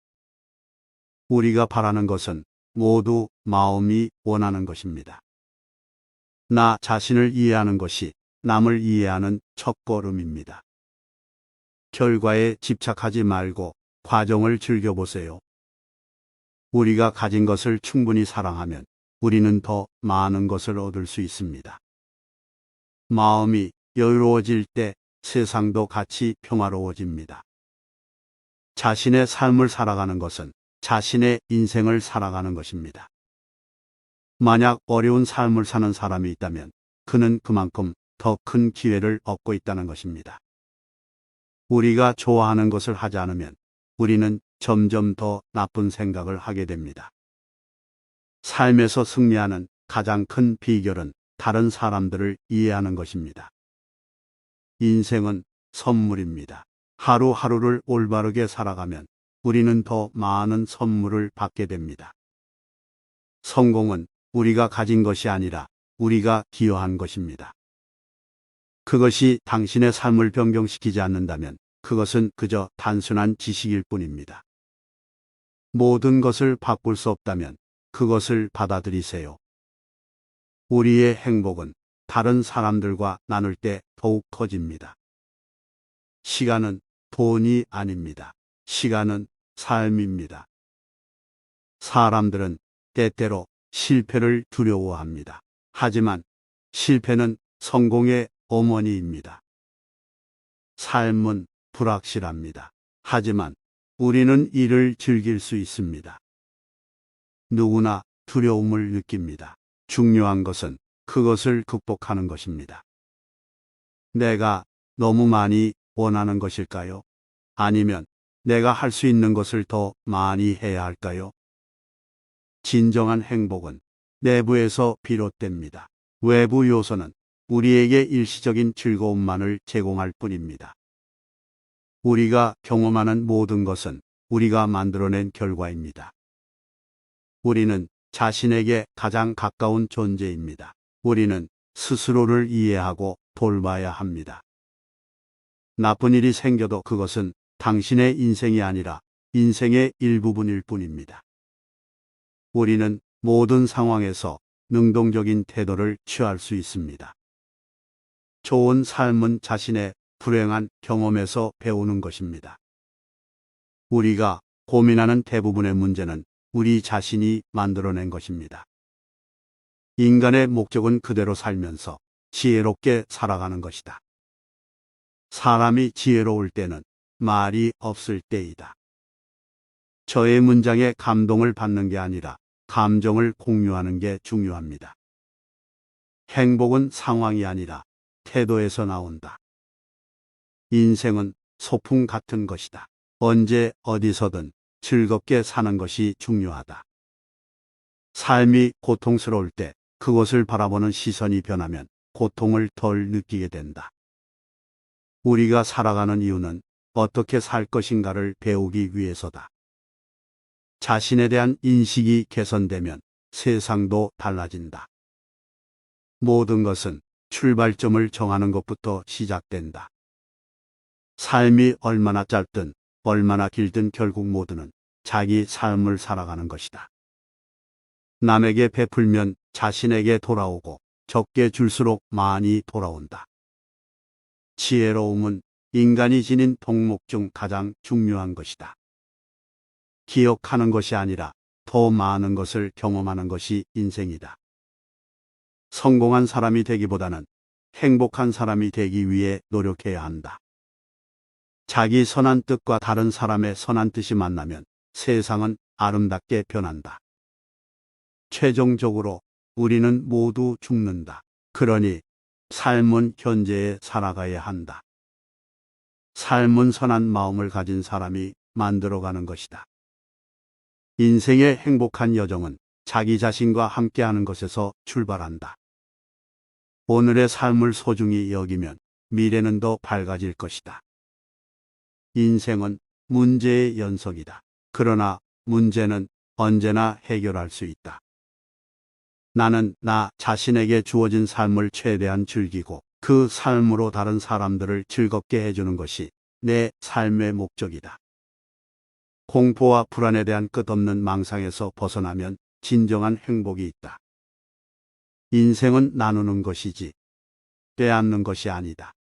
우리가 바라는 것은 모두 마음이 원하는 것입니다. 나 자신을 이해하는 것이 남을 이해하는 첫걸음입니다. 결과에 집착하지 말고 과정을 즐겨보세요. 우리가 가진 것을 충분히 사랑하면 우리는 더 많은 것을 얻을 수 있습니다. 마음이 여유로워질 때 세상도 같이 평화로워집니다. 자신의 삶을 살아가는 것은 자신의 인생을 살아가는 것입니다. 만약 어려운 삶을 사는 사람이 있다면 그는 그만큼 더 큰 기회를 얻고 있다는 것입니다. 우리가 좋아하는 것을 하지 않으면 우리는 점점 더 나쁜 생각을 하게 됩니다. 삶에서 승리하는 가장 큰 비결은 다른 사람들을 이해하는 것입니다. 인생은 선물입니다. 하루하루를 올바르게 살아가면 우리는 더 많은 선물을 받게 됩니다. 성공은 우리가 가진 것이 아니라 우리가 기여한 것입니다. 그것이 당신의 삶을 변경시키지 않는다면 그것은 그저 단순한 지식일 뿐입니다. 모든 것을 바꿀 수 없다면 그것을 받아들이세요. 우리의 행복은 다른 사람들과 나눌 때 더욱 커집니다. 시간은 돈이 아닙니다. 시간은 삶입니다. 사람들은 때때로 실패를 두려워합니다. 하지만 실패는 성공의 어머니입니다. 삶은 불확실합니다. 하지만 우리는 이를 즐길 수 있습니다. 누구나 두려움을 느낍니다. 중요한 것은 그것을 극복하는 것입니다. 내가 너무 많이 원하는 것일까요? 아니면 내가 할 수 있는 것을 더 많이 해야 할까요? 진정한 행복은 내부에서 비롯됩니다. 외부 요소는 우리에게 일시적인 즐거움만을 제공할 뿐입니다. 우리가 경험하는 모든 것은 우리가 만들어낸 결과입니다. 우리는 자신에게 가장 가까운 존재입니다. 우리는 스스로를 이해하고 돌봐야 합니다. 나쁜 일이 생겨도 그것은 당신의 인생이 아니라 인생의 일부분일 뿐입니다. 우리는 모든 상황에서 능동적인 태도를 취할 수 있습니다. 좋은 삶은 자신의 불행한 경험에서 배우는 것입니다. 우리가 고민하는 대부분의 문제는 우리 자신이 만들어낸 것입니다. 인간의 목적은 그대로 살면서 지혜롭게 살아가는 것이다. 사람이 지혜로울 때는 말이 없을 때이다. 저의 문장에 감동을 받는 게 아니라 감정을 공유하는 게 중요합니다. 행복은 상황이 아니라 태도에서 나온다. 인생은 소풍 같은 것이다. 언제 어디서든 즐겁게 사는 것이 중요하다. 삶이 고통스러울 때 그것을 바라보는 시선이 변하면 고통을 덜 느끼게 된다. 우리가 살아가는 이유는 어떻게 살 것인가를 배우기 위해서다. 자신에 대한 인식이 개선되면 세상도 달라진다. 모든 것은 출발점을 정하는 것부터 시작된다. 삶이 얼마나 짧든 얼마나 길든 결국 모두는 자기 삶을 살아가는 것이다. 남에게 베풀면 자신에게 돌아오고 적게 줄수록 많이 돌아온다. 지혜로움은 인간이 지닌 덕목 중 가장 중요한 것이다. 기억하는 것이 아니라 더 많은 것을 경험하는 것이 인생이다. 성공한 사람이 되기보다는 행복한 사람이 되기 위해 노력해야 한다. 자기 선한 뜻과 다른 사람의 선한 뜻이 만나면 세상은 아름답게 변한다. 최종적으로 우리는 모두 죽는다. 그러니 삶은 현재에 살아가야 한다. 삶은 선한 마음을 가진 사람이 만들어가는 것이다. 인생의 행복한 여정은 자기 자신과 함께하는 것에서 출발한다. 오늘의 삶을 소중히 여기면 미래는 더 밝아질 것이다. 인생은 문제의 연속이다. 그러나 문제는 언제나 해결할 수 있다. 나는 나 자신에게 주어진 삶을 최대한 즐기고 그 삶으로 다른 사람들을 즐겁게 해주는 것이 내 삶의 목적이다. 공포와 불안에 대한 끝없는 망상에서 벗어나면 진정한 행복이 있다. 인생은 나누는 것이지 빼앗는 것이 아니다.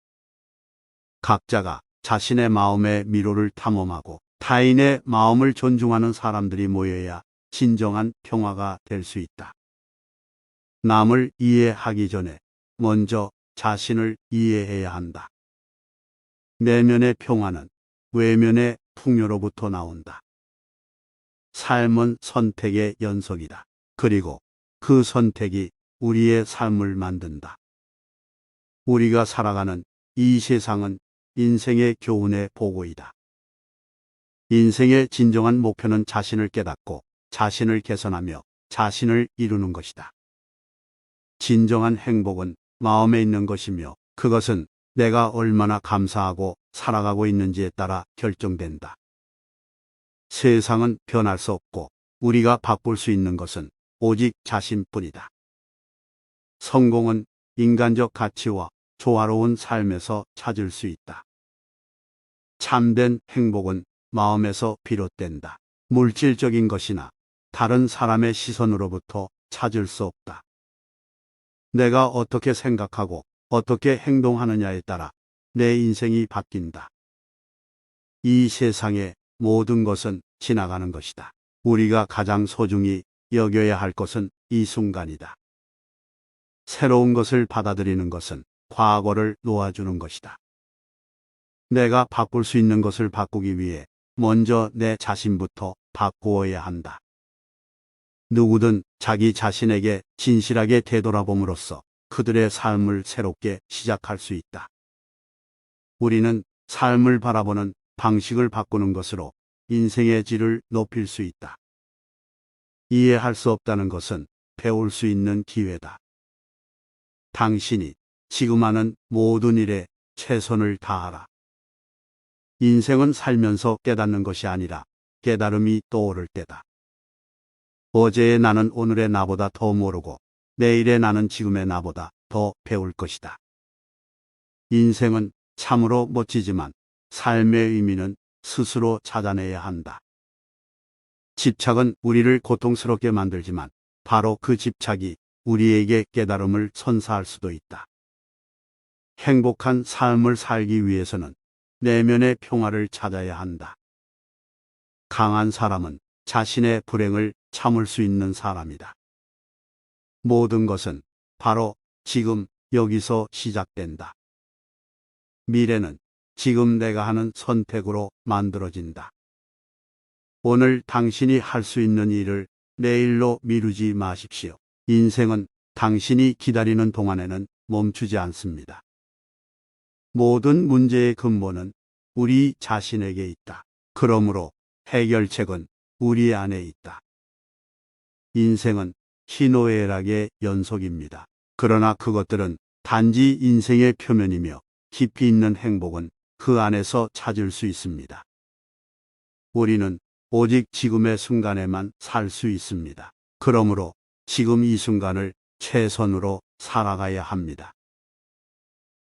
각자가 자신의 마음의 미로를 탐험하고 타인의 마음을 존중하는 사람들이 모여야 진정한 평화가 될 수 있다. 남을 이해하기 전에 먼저 자신을 이해해야 한다. 내면의 평화는 외면의 풍요로부터 나온다. 삶은 선택의 연속이다. 그리고 그 선택이 우리의 삶을 만든다. 우리가 살아가는 이 세상은 인생의 교훈의 보고이다. 인생의 진정한 목표는 자신을 깨닫고 자신을 개선하며 자신을 이루는 것이다. 진정한 행복은 마음에 있는 것이며 그것은 내가 얼마나 감사하고 살아가고 있는지에 따라 결정된다. 세상은 변할 수 없고 우리가 바꿀 수 있는 것은 오직 자신뿐이다. 성공은 인간적 가치와 조화로운 삶에서 찾을 수 있다. 참된 행복은 마음에서 비롯된다. 물질적인 것이나 다른 사람의 시선으로부터 찾을 수 없다. 내가 어떻게 생각하고 어떻게 행동하느냐에 따라 내 인생이 바뀐다. 이 세상의 모든 것은 지나가는 것이다. 우리가 가장 소중히 여겨야 할 것은 이 순간이다. 새로운 것을 받아들이는 것은 과거를 놓아주는 것이다. 내가 바꿀 수 있는 것을 바꾸기 위해 먼저 내 자신부터 바꾸어야 한다. 누구든 자기 자신에게 진실하게 되돌아봄으로써 그들의 삶을 새롭게 시작할 수 있다. 우리는 삶을 바라보는 방식을 바꾸는 것으로 인생의 질을 높일 수 있다. 이해할 수 없다는 것은 배울 수 있는 기회다. 당신이 지금 하는 모든 일에 최선을 다하라. 인생은 살면서 깨닫는 것이 아니라 깨달음이 떠오를 때다. 어제의 나는 오늘의 나보다 더 모르고 내일의 나는 지금의 나보다 더 배울 것이다. 인생은 참으로 멋지지만 삶의 의미는 스스로 찾아내야 한다. 집착은 우리를 고통스럽게 만들지만 바로 그 집착이 우리에게 깨달음을 선사할 수도 있다. 행복한 삶을 살기 위해서는 내면의 평화를 찾아야 한다. 강한 사람은 자신의 불행을 참을 수 있는 사람이다. 모든 것은 바로 지금 여기서 시작된다. 미래는 지금 내가 하는 선택으로 만들어진다. 오늘 당신이 할 수 있는 일을 내일로 미루지 마십시오. 인생은 당신이 기다리는 동안에는 멈추지 않습니다. 모든 문제의 근본은 우리 자신에게 있다. 그러므로 해결책은 우리 안에 있다. 인생은 희노애락의 연속입니다. 그러나 그것들은 단지 인생의 표면이며 깊이 있는 행복은 그 안에서 찾을 수 있습니다. 우리는 오직 지금의 순간에만 살 수 있습니다. 그러므로 지금 이 순간을 최선으로 살아가야 합니다.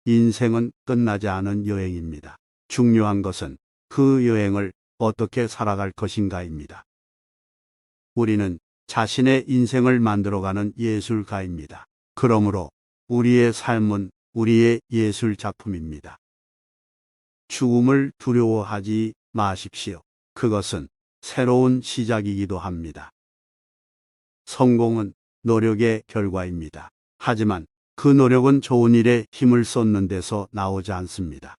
인생은 끝나지 않은 여행입니다. 중요한 것은 그 여행을 어떻게 살아갈 것인가입니다. 우리는 자신의 인생을 만들어가는 예술가입니다. 그러므로 우리의 삶은 우리의 예술 작품입니다. 죽음을 두려워하지 마십시오. 그것은 새로운 시작이기도 합니다. 성공은 노력의 결과입니다. 하지만 그 노력은 좋은 일에 힘을 쏟는 데서 나오지 않습니다.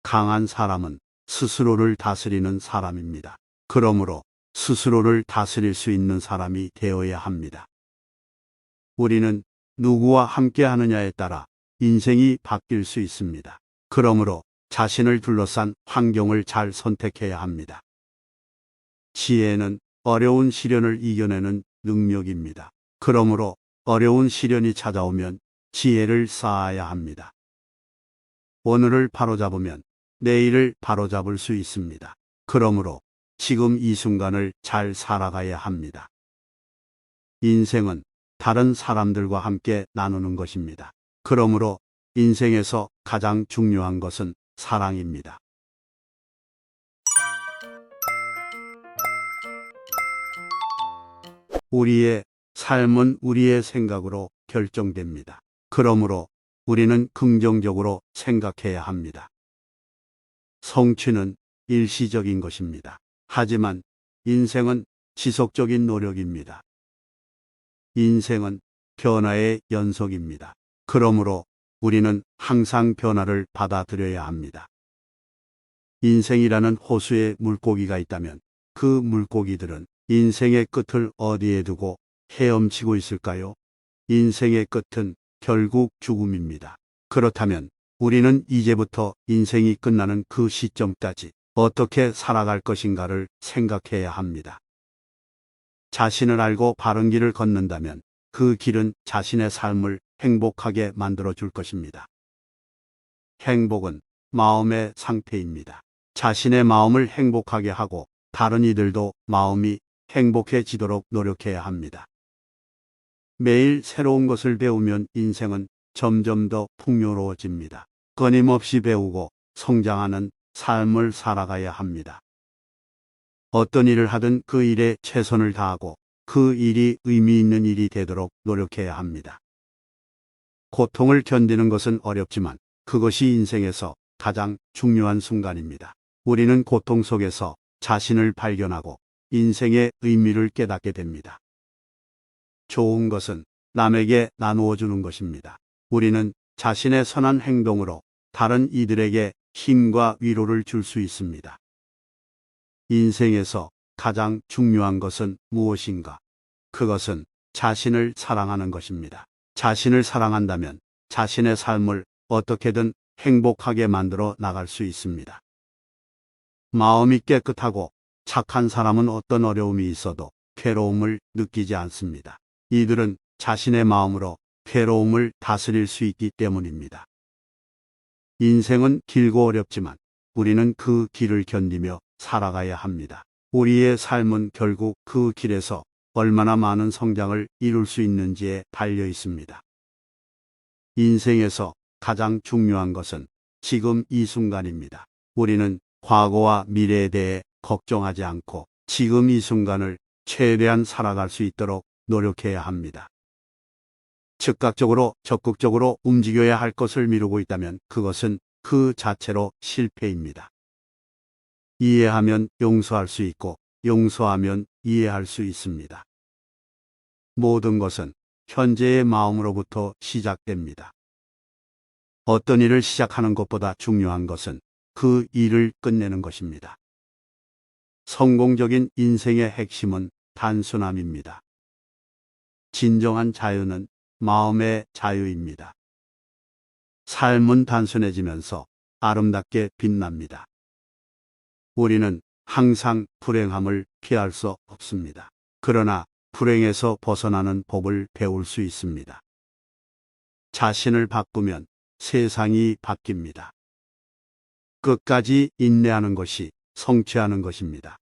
강한 사람은 스스로를 다스리는 사람입니다. 그러므로 스스로를 다스릴 수 있는 사람이 되어야 합니다. 우리는 누구와 함께 하느냐에 따라 인생이 바뀔 수 있습니다. 그러므로 자신을 둘러싼 환경을 잘 선택해야 합니다. 지혜는 어려운 시련을 이겨내는 능력입니다. 그러므로 어려운 시련이 찾아오면 지혜를 쌓아야 합니다. 오늘을 바로잡으면 내일을 바로잡을 수 있습니다. 그러므로 지금 이 순간을 잘 살아가야 합니다. 인생은 다른 사람들과 함께 나누는 것입니다. 그러므로 인생에서 가장 중요한 것은 사랑입니다. 우리의 삶은 우리의 생각으로 결정됩니다. 그러므로 우리는 긍정적으로 생각해야 합니다. 성취는 일시적인 것입니다. 하지만 인생은 지속적인 노력입니다. 인생은 변화의 연속입니다. 그러므로 우리는 항상 변화를 받아들여야 합니다. 인생이라는 호수에 물고기가 있다면 그 물고기들은 인생의 끝을 어디에 두고 헤엄치고 있을까요? 인생의 끝은 결국 죽음입니다. 그렇다면 우리는 이제부터 인생이 끝나는 그 시점까지 어떻게 살아갈 것인가를 생각해야 합니다. 자신을 알고 바른 길을 걷는다면 그 길은 자신의 삶을 행복하게 만들어 줄 것입니다. 행복은 마음의 상태입니다. 자신의 마음을 행복하게 하고 다른 이들도 마음이 행복해지도록 노력해야 합니다. 매일 새로운 것을 배우면 인생은 점점 더 풍요로워집니다. 끊임없이 배우고 성장하는 삶을 살아가야 합니다. 어떤 일을 하든 그 일에 최선을 다하고 그 일이 의미 있는 일이 되도록 노력해야 합니다. 고통을 견디는 것은 어렵지만 그것이 인생에서 가장 중요한 순간입니다. 우리는 고통 속에서 자신을 발견하고 인생의 의미를 깨닫게 됩니다. 좋은 것은 남에게 나누어 주는 것입니다. 우리는 자신의 선한 행동으로 다른 이들에게 힘과 위로를 줄 수 있습니다. 인생에서 가장 중요한 것은 무엇인가? 그것은 자신을 사랑하는 것입니다. 자신을 사랑한다면 자신의 삶을 어떻게든 행복하게 만들어 나갈 수 있습니다. 마음이 깨끗하고 착한 사람은 어떤 어려움이 있어도 괴로움을 느끼지 않습니다. 이들은 자신의 마음으로 괴로움을 다스릴 수 있기 때문입니다. 인생은 길고 어렵지만 우리는 그 길을 견디며 살아가야 합니다. 우리의 삶은 결국 그 길에서 얼마나 많은 성장을 이룰 수 있는지에 달려 있습니다. 인생에서 가장 중요한 것은 지금 이 순간입니다. 우리는 과거와 미래에 대해 걱정하지 않고 지금 이 순간을 최대한 살아갈 수 있도록 노력해야 합니다. 즉각적으로 적극적으로 움직여야 할 것을 미루고 있다면 그것은 그 자체로 실패입니다. 이해하면 용서할 수 있고 용서하면 이해할 수 있습니다. 모든 것은 현재의 마음으로부터 시작됩니다. 어떤 일을 시작하는 것보다 중요한 것은 그 일을 끝내는 것입니다. 성공적인 인생의 핵심은 단순함입니다. 진정한 자유는 마음의 자유입니다. 삶은 단순해지면서 아름답게 빛납니다. 우리는 항상 불행함을 피할 수 없습니다. 그러나 불행에서 벗어나는 법을 배울 수 있습니다. 자신을 바꾸면 세상이 바뀝니다. 끝까지 인내하는 것이 성취하는 것입니다.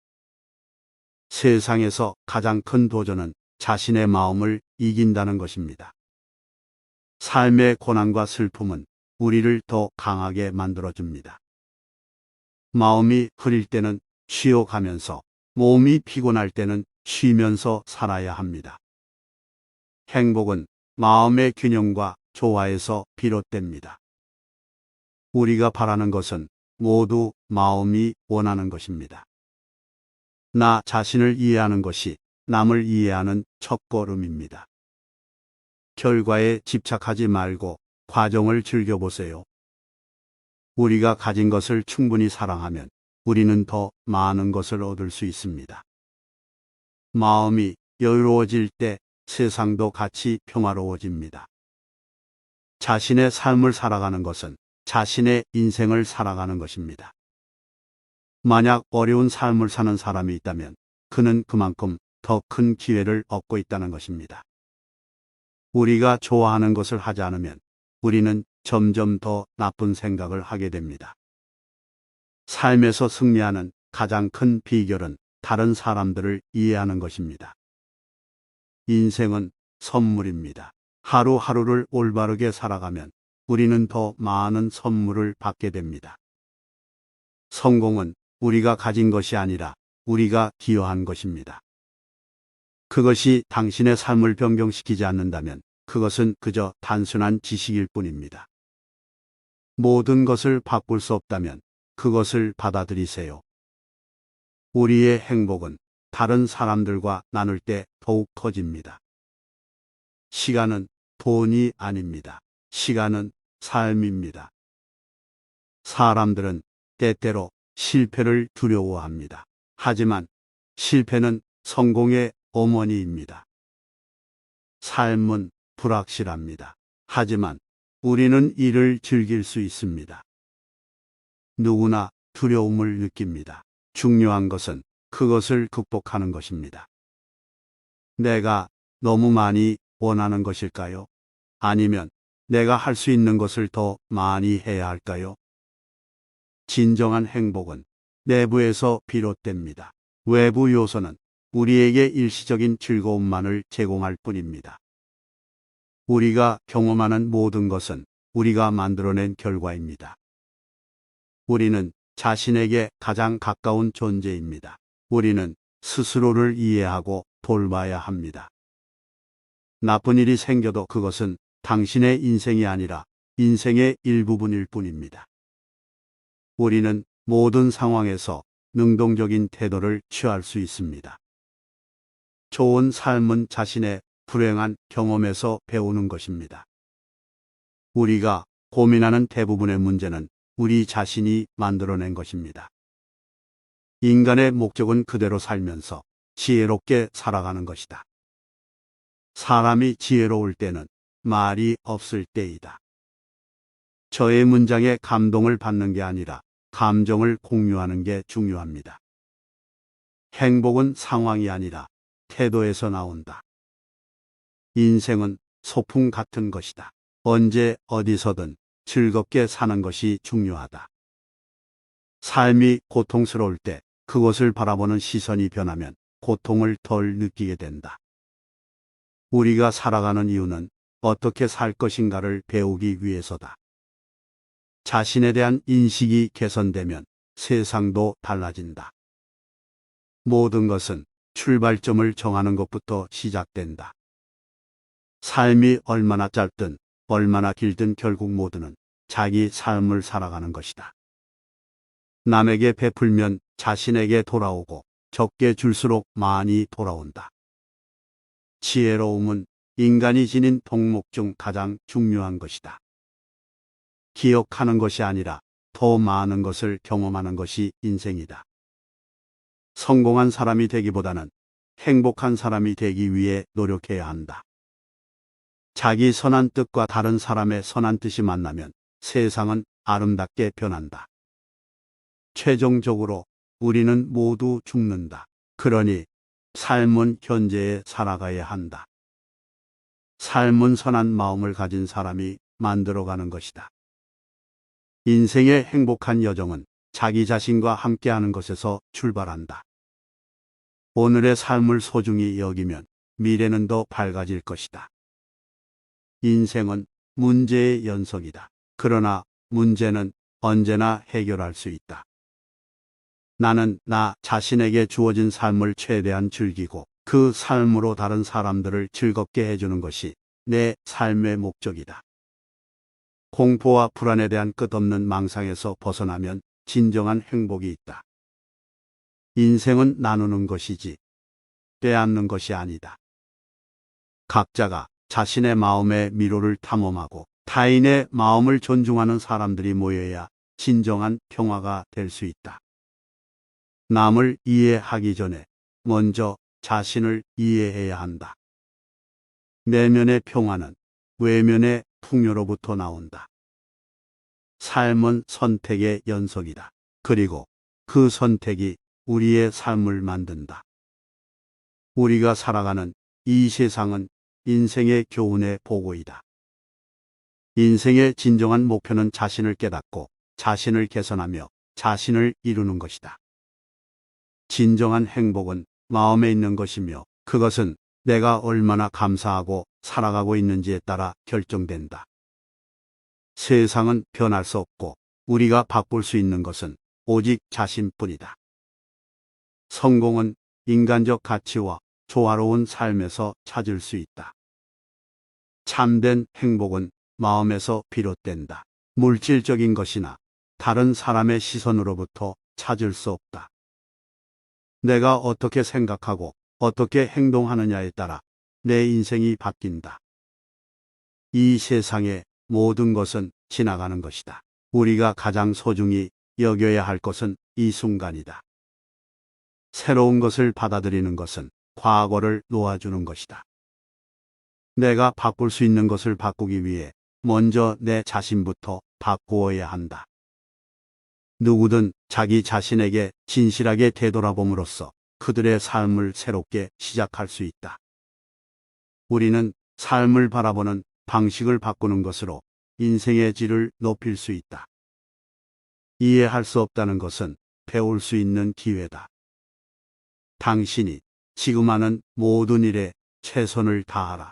세상에서 가장 큰 도전은 자신의 마음을 이긴다는 것입니다. 삶의 고난과 슬픔은 우리를 더 강하게 만들어줍니다. 마음이 흐릴 때는 쉬어가면서 몸이 피곤할 때는 쉬면서 살아야 합니다. 행복은 마음의 균형과 조화에서 비롯됩니다. 우리가 바라는 것은 모두 마음이 원하는 것입니다. 나 자신을 이해하는 것이 남을 이해하는 첫걸음입니다. 결과에 집착하지 말고 과정을 즐겨보세요. 우리가 가진 것을 충분히 사랑하면 우리는 더 많은 것을 얻을 수 있습니다. 마음이 여유로워질 때 세상도 같이 평화로워집니다. 자신의 삶을 살아가는 것은 자신의 인생을 살아가는 것입니다. 만약 어려운 삶을 사는 사람이 있다면 그는 그만큼 더 큰 기회를 얻고 있다는 것입니다. 우리가 좋아하는 것을 하지 않으면 우리는 점점 더 나쁜 생각을 하게 됩니다. 삶에서 승리하는 가장 큰 비결은 다른 사람들을 이해하는 것입니다. 인생은 선물입니다. 하루하루를 올바르게 살아가면 우리는 더 많은 선물을 받게 됩니다. 성공은 우리가 가진 것이 아니라 우리가 기여한 것입니다. 그것이 당신의 삶을 변경시키지 않는다면 그것은 그저 단순한 지식일 뿐입니다. 모든 것을 바꿀 수 없다면 그것을 받아들이세요. 우리의 행복은 다른 사람들과 나눌 때 더욱 커집니다. 시간은 돈이 아닙니다. 시간은 삶입니다. 사람들은 때때로 실패를 두려워합니다. 하지만 실패는 성공의 어머니입니다. 삶은 불확실합니다. 하지만 우리는 이를 즐길 수 있습니다. 누구나 두려움을 느낍니다. 중요한 것은 그것을 극복하는 것입니다. 내가 너무 많이 원하는 것일까요? 아니면 내가 할 수 있는 것을 더 많이 해야 할까요? 진정한 행복은 내부에서 비롯됩니다. 외부 요소는 우리에게 일시적인 즐거움만을 제공할 뿐입니다. 우리가 경험하는 모든 것은 우리가 만들어낸 결과입니다. 우리는 자신에게 가장 가까운 존재입니다. 우리는 스스로를 이해하고 돌봐야 합니다. 나쁜 일이 생겨도 그것은 당신의 인생이 아니라 인생의 일부분일 뿐입니다. 우리는 모든 상황에서 능동적인 태도를 취할 수 있습니다. 좋은 삶은 자신의 불행한 경험에서 배우는 것입니다. 우리가 고민하는 대부분의 문제는 우리 자신이 만들어낸 것입니다. 인간의 목적은 그대로 살면서 지혜롭게 살아가는 것이다. 사람이 지혜로울 때는 말이 없을 때이다. 저의 문장에 감동을 받는 게 아니라 감정을 공유하는 게 중요합니다. 행복은 상황이 아니라 태도에서 나온다. 인생은 소풍 같은 것이다. 언제 어디서든 즐겁게 사는 것이 중요하다. 삶이 고통스러울 때 그것을 바라보는 시선이 변하면 고통을 덜 느끼게 된다. 우리가 살아가는 이유는 어떻게 살 것인가를 배우기 위해서다. 자신에 대한 인식이 개선되면 세상도 달라진다. 모든 것은 출발점을 정하는 것부터 시작된다. 삶이 얼마나 짧든 얼마나 길든 결국 모두는 자기 삶을 살아가는 것이다. 남에게 베풀면 자신에게 돌아오고 적게 줄수록 많이 돌아온다. 지혜로움은 인간이 지닌 덕목 중 가장 중요한 것이다. 기억하는 것이 아니라 더 많은 것을 경험하는 것이 인생이다. 성공한 사람이 되기보다는 행복한 사람이 되기 위해 노력해야 한다. 자기 선한 뜻과 다른 사람의 선한 뜻이 만나면 세상은 아름답게 변한다. 최종적으로 우리는 모두 죽는다. 그러니 삶은 현재에 살아가야 한다. 삶은 선한 마음을 가진 사람이 만들어가는 것이다. 인생의 행복한 여정은 자기 자신과 함께하는 것에서 출발한다. 오늘의 삶을 소중히 여기면 미래는 더 밝아질 것이다. 인생은 문제의 연속이다. 그러나 문제는 언제나 해결할 수 있다. 나는 나 자신에게 주어진 삶을 최대한 즐기고 그 삶으로 다른 사람들을 즐겁게 해주는 것이 내 삶의 목적이다. 공포와 불안에 대한 끝없는 망상에서 벗어나면 진정한 행복이 있다. 인생은 나누는 것이지 빼앗는 것이 아니다. 각자가 자신의 마음의 미로를 탐험하고 타인의 마음을 존중하는 사람들이 모여야 진정한 평화가 될 수 있다. 남을 이해하기 전에 먼저 자신을 이해해야 한다. 내면의 평화는 외면의 풍요로부터 나온다. 삶은 선택의 연속이다. 그리고 그 선택이 우리의 삶을 만든다. 우리가 살아가는 이 세상은 인생의 교훈의 보고이다. 인생의 진정한 목표는 자신을 깨닫고 자신을 개선하며 자신을 이루는 것이다. 진정한 행복은 마음에 있는 것이며 그것은 내가 얼마나 감사하고 살아가고 있는지에 따라 결정된다. 세상은 변할 수 없고 우리가 바꿀 수 있는 것은 오직 자신뿐이다. 성공은 인간적 가치와 조화로운 삶에서 찾을 수 있다. 참된 행복은 마음에서 비롯된다. 물질적인 것이나 다른 사람의 시선으로부터 찾을 수 없다. 내가 어떻게 생각하고 어떻게 행동하느냐에 따라 내 인생이 바뀐다. 이 세상의 모든 것은 지나가는 것이다. 우리가 가장 소중히 여겨야 할 것은 이 순간이다. 새로운 것을 받아들이는 것은 과거를 놓아주는 것이다. 내가 바꿀 수 있는 것을 바꾸기 위해 먼저 내 자신부터 바꾸어야 한다. 누구든 자기 자신에게 진실하게 되돌아봄으로써 그들의 삶을 새롭게 시작할 수 있다. 우리는 삶을 바라보는 방식을 바꾸는 것으로 인생의 질을 높일 수 있다. 이해할 수 없다는 것은 배울 수 있는 기회다. 당신이 지금 하는 모든 일에 최선을 다하라.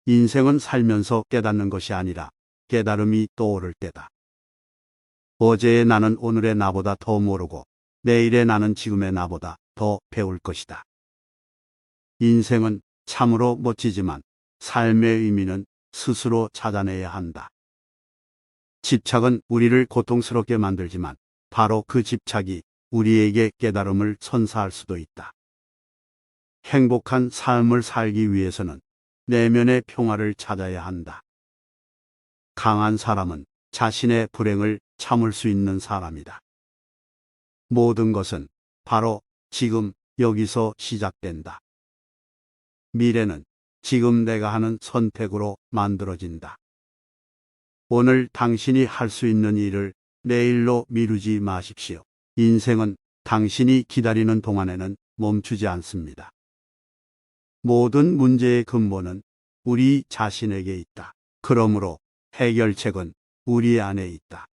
인생은 살면서 깨닫는 것이 아니라 깨달음이 떠오를 때다. 어제의 나는 오늘의 나보다 더 모르고 내일의 나는 지금의 나보다 더 배울 것이다. 인생은 참으로 멋지지만 삶의 의미는 스스로 찾아내야 한다. 집착은 우리를 고통스럽게 만들지만 바로 그 집착이 우리에게 깨달음을 선사할 수도 있다. 행복한 삶을 살기 위해서는 내면의 평화를 찾아야 한다. 강한 사람은 자신의 불행을 참을 수 있는 사람이다. 모든 것은 바로 지금 여기서 시작된다. 미래는 지금 내가 하는 선택으로 만들어진다. 오늘 당신이 할 수 있는 일을 내일로 미루지 마십시오. 인생은 당신이 기다리는 동안에는 멈추지 않습니다. 모든 문제의 근본은 우리 자신에게 있다. 그러므로 해결책은 우리 안에 있다.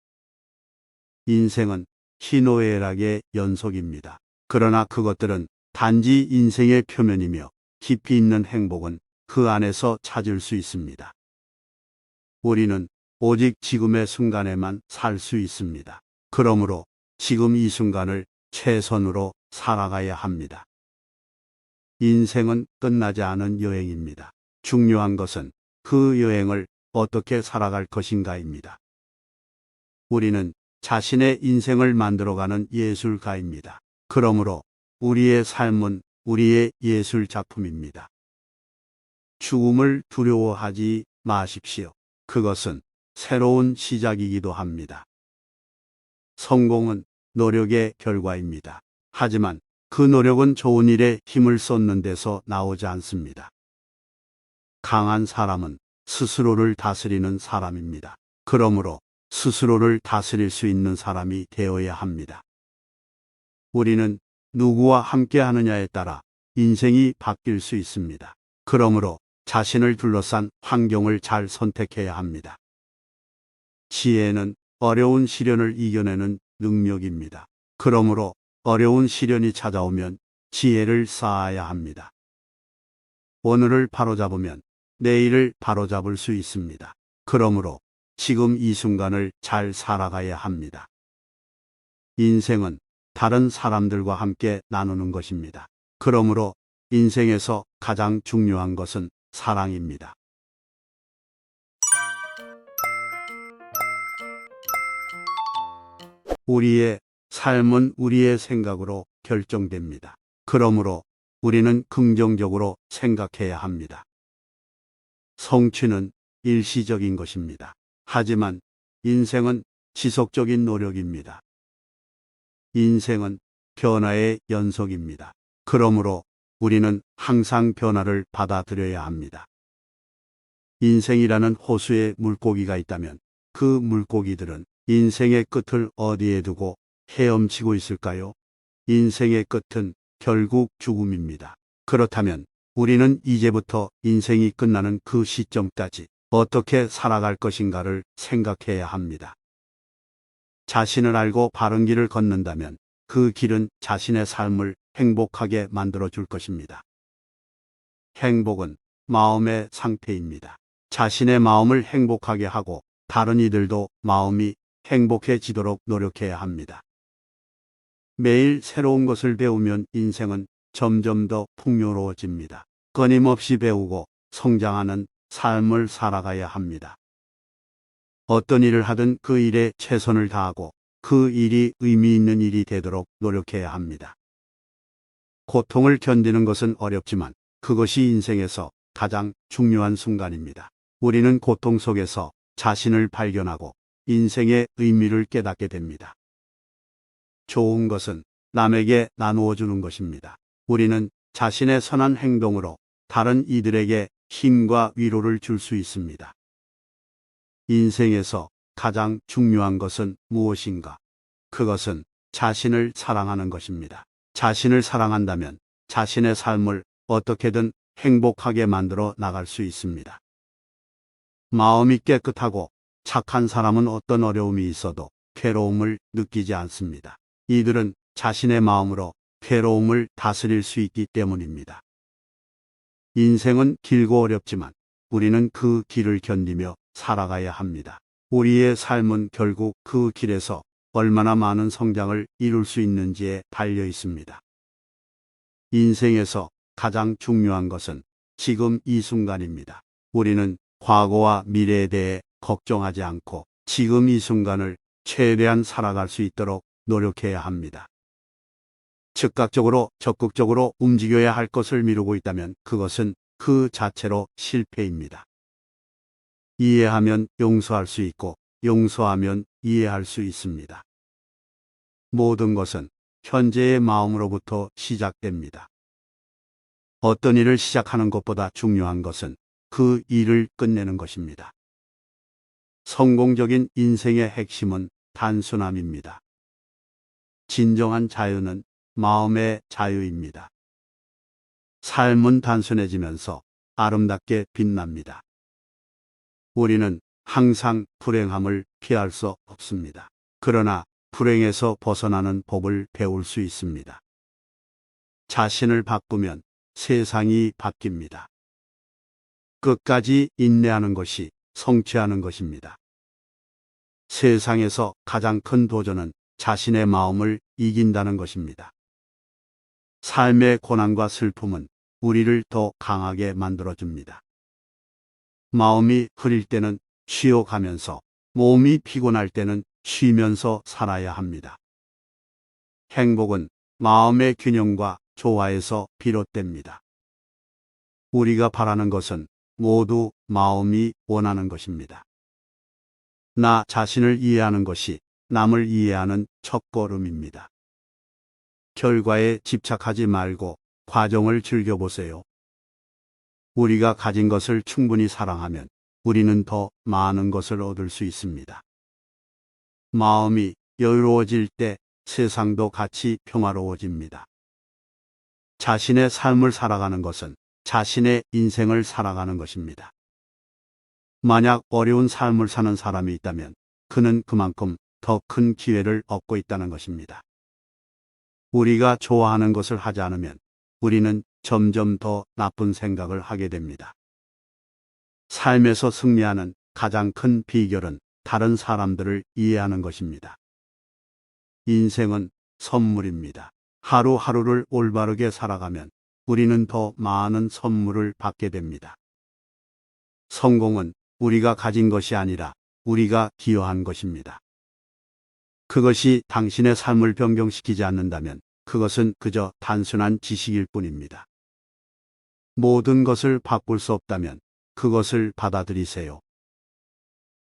인생은 희노애락의 연속입니다. 그러나 그것들은 단지 인생의 표면이며 깊이 있는 행복은 그 안에서 찾을 수 있습니다. 우리는 오직 지금의 순간에만 살 수 있습니다. 그러므로 지금 이 순간을 최선으로 살아가야 합니다. 인생은 끝나지 않은 여행입니다. 중요한 것은 그 여행을 어떻게 살아갈 것인가입니다. 우리는 자신의 인생을 만들어가는 예술가입니다. 그러므로 우리의 삶은 우리의 예술 작품입니다. 죽음을 두려워하지 마십시오. 그것은 새로운 시작이기도 합니다. 성공은 노력의 결과입니다. 하지만 그 노력은 좋은 일에 힘을 쏟는 데서 나오지 않습니다. 강한 사람은 스스로를 다스리는 사람입니다. 그러므로 스스로를 다스릴 수 있는 사람이 되어야 합니다. 우리는 누구와 함께 하느냐에 따라 인생이 바뀔 수 있습니다. 그러므로 자신을 둘러싼 환경을 잘 선택해야 합니다. 지혜는 어려운 시련을 이겨내는 능력입니다. 그러므로 어려운 시련이 찾아오면 지혜를 쌓아야 합니다. 오늘을 바로잡으면 내일을 바로잡을 수 있습니다. 그러므로 지금 이 순간을 잘 살아가야 합니다. 인생은 다른 사람들과 함께 나누는 것입니다. 그러므로 인생에서 가장 중요한 것은 사랑입니다. 우리의 삶은 우리의 생각으로 결정됩니다. 그러므로 우리는 긍정적으로 생각해야 합니다. 성취는 일시적인 것입니다. 하지만 인생은 지속적인 노력입니다. 인생은 변화의 연속입니다. 그러므로 우리는 항상 변화를 받아들여야 합니다. 인생이라는 호수에 물고기가 있다면 그 물고기들은 인생의 끝을 어디에 두고 헤엄치고 있을까요? 인생의 끝은 결국 죽음입니다. 그렇다면 우리는 이제부터 인생이 끝나는 그 시점까지 어떻게 살아갈 것인가를 생각해야 합니다. 자신을 알고 바른 길을 걷는다면 그 길은 자신의 삶을 행복하게 만들어 줄 것입니다. 행복은 마음의 상태입니다. 자신의 마음을 행복하게 하고 다른 이들도 마음이 행복해지도록 노력해야 합니다. 매일 새로운 것을 배우면 인생은 점점 더 풍요로워집니다. 끊임없이 배우고 성장하는 삶을 살아가야 합니다. 어떤 일을 하든 그 일에 최선을 다하고 그 일이 의미 있는 일이 되도록 노력해야 합니다. 고통을 견디는 것은 어렵지만 그것이 인생에서 가장 중요한 순간입니다. 우리는 고통 속에서 자신을 발견하고 인생의 의미를 깨닫게 됩니다. 좋은 것은 남에게 나누어 주는 것입니다. 우리는 자신의 선한 행동으로 다른 이들에게 힘과 위로를 줄 수 있습니다. 인생에서 가장 중요한 것은 무엇인가? 그것은 자신을 사랑하는 것입니다. 자신을 사랑한다면 자신의 삶을 어떻게든 행복하게 만들어 나갈 수 있습니다. 마음이 깨끗하고 착한 사람은 어떤 어려움이 있어도 괴로움을 느끼지 않습니다. 이들은 자신의 마음으로 괴로움을 다스릴 수 있기 때문입니다. 인생은 길고 어렵지만 우리는 그 길을 견디며 살아가야 합니다. 우리의 삶은 결국 그 길에서 얼마나 많은 성장을 이룰 수 있는지에 달려 있습니다. 인생에서 가장 중요한 것은 지금 이 순간입니다. 우리는 과거와 미래에 대해 걱정하지 않고 지금 이 순간을 최대한 살아갈 수 있도록 노력해야 합니다. 즉각적으로 적극적으로 움직여야 할 것을 미루고 있다면 그것은 그 자체로 실패입니다. 이해하면 용서할 수 있고 용서하면 이해할 수 있습니다. 모든 것은 현재의 마음으로부터 시작됩니다. 어떤 일을 시작하는 것보다 중요한 것은 그 일을 끝내는 것입니다. 성공적인 인생의 핵심은 단순함입니다. 진정한 자유는 마음의 자유입니다. 삶은 단순해지면서 아름답게 빛납니다. 우리는 항상 불행함을 피할 수 없습니다. 그러나 불행에서 벗어나는 법을 배울 수 있습니다. 자신을 바꾸면 세상이 바뀝니다. 끝까지 인내하는 것이 성취하는 것입니다. 세상에서 가장 큰 도전은 자신의 마음을 이긴다는 것입니다. 삶의 고난과 슬픔은 우리를 더 강하게 만들어줍니다. 마음이 흐릴 때는 쉬어가면서, 몸이 피곤할 때는 쉬면서 살아야 합니다. 행복은 마음의 균형과 조화에서 비롯됩니다. 우리가 바라는 것은 모두 마음이 원하는 것입니다. 나 자신을 이해하는 것이 남을 이해하는 첫걸음입니다. 결과에 집착하지 말고 과정을 즐겨보세요. 우리가 가진 것을 충분히 사랑하면 우리는 더 많은 것을 얻을 수 있습니다. 마음이 여유로워질 때 세상도 같이 평화로워집니다. 자신의 삶을 살아가는 것은 자신의 인생을 살아가는 것입니다. 만약 어려운 삶을 사는 사람이 있다면 그는 그만큼 더 큰 기회를 얻고 있다는 것입니다. 우리가 좋아하는 것을 하지 않으면 우리는 점점 더 나쁜 생각을 하게 됩니다. 삶에서 승리하는 가장 큰 비결은 다른 사람들을 이해하는 것입니다. 인생은 선물입니다. 하루하루를 올바르게 살아가면 우리는 더 많은 선물을 받게 됩니다. 성공은 우리가 가진 것이 아니라 우리가 기여한 것입니다. 그것이 당신의 삶을 변경시키지 않는다면 그것은 그저 단순한 지식일 뿐입니다. 모든 것을 바꿀 수 없다면 그것을 받아들이세요.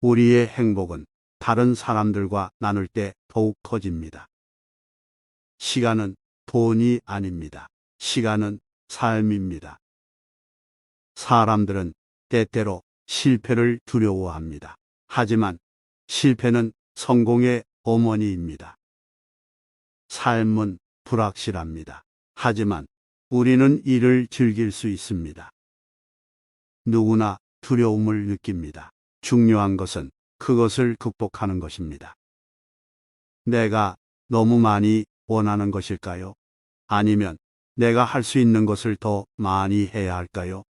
우리의 행복은 다른 사람들과 나눌 때 더욱 커집니다. 시간은 돈이 아닙니다. 시간은 삶입니다. 사람들은 때때로 실패를 두려워합니다. 하지만 실패는 성공의 어머니입니다. 삶은 불확실합니다. 하지만 우리는 이를 즐길 수 있습니다. 누구나 두려움을 느낍니다. 중요한 것은 그것을 극복하는 것입니다. 내가 너무 많이 원하는 것일까요? 아니면 내가 할 수 있는 것을 더 많이 해야 할까요?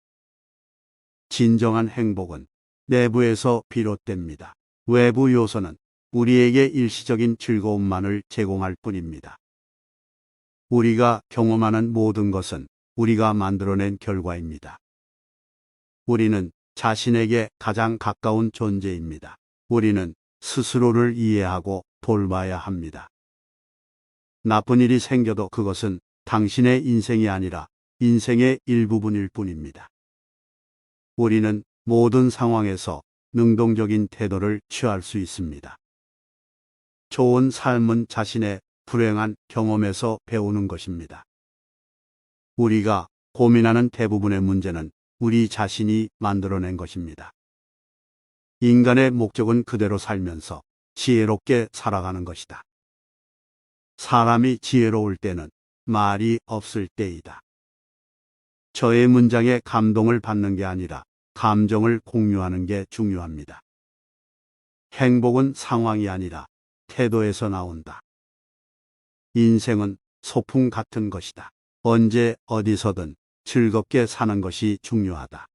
진정한 행복은 내부에서 비롯됩니다. 외부 요소는 우리에게 일시적인 즐거움만을 제공할 뿐입니다. 우리가 경험하는 모든 것은 우리가 만들어낸 결과입니다. 우리는 자신에게 가장 가까운 존재입니다. 우리는 스스로를 이해하고 돌봐야 합니다. 나쁜 일이 생겨도 그것은 당신의 인생이 아니라 인생의 일부분일 뿐입니다. 우리는 모든 상황에서 능동적인 태도를 취할 수 있습니다. 좋은 삶은 자신의 불행한 경험에서 배우는 것입니다. 우리가 고민하는 대부분의 문제는 우리 자신이 만들어낸 것입니다. 인간의 목적은 그대로 살면서 지혜롭게 살아가는 것이다. 사람이 지혜로울 때는 말이 없을 때이다. 저의 문장에 감동을 받는 게 아니라 감정을 공유하는 게 중요합니다. 행복은 상황이 아니라 태도에서 나온다. 인생은 소풍 같은 것이다. 언제 어디서든 즐겁게 사는 것이 중요하다.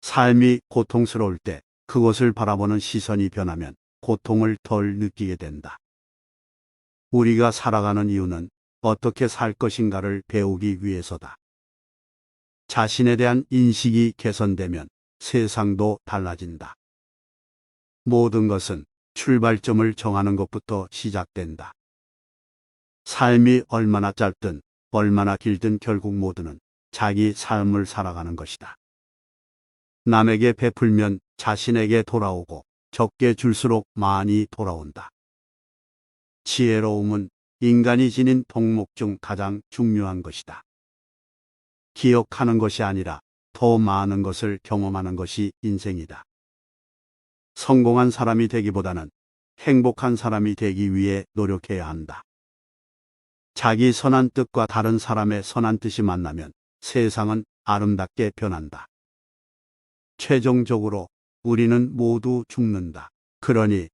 삶이 고통스러울 때 그것을 바라보는 시선이 변하면 고통을 덜 느끼게 된다. 우리가 살아가는 이유는 어떻게 살 것인가를 배우기 위해서다. 자신에 대한 인식이 개선되면 세상도 달라진다. 모든 것은 출발점을 정하는 것부터 시작된다. 삶이 얼마나 짧든 얼마나 길든 결국 모두는 자기 삶을 살아가는 것이다. 남에게 베풀면 자신에게 돌아오고 적게 줄수록 많이 돌아온다. 지혜로움은 인간이 지닌 덕목 중 가장 중요한 것이다. 기억하는 것이 아니라 더 많은 것을 경험하는 것이 인생이다. 성공한 사람이 되기보다는 행복한 사람이 되기 위해 노력해야 한다. 자기 선한 뜻과 다른 사람의 선한 뜻이 만나면 세상은 아름답게 변한다. 최종적으로 우리는 모두 죽는다. 그러니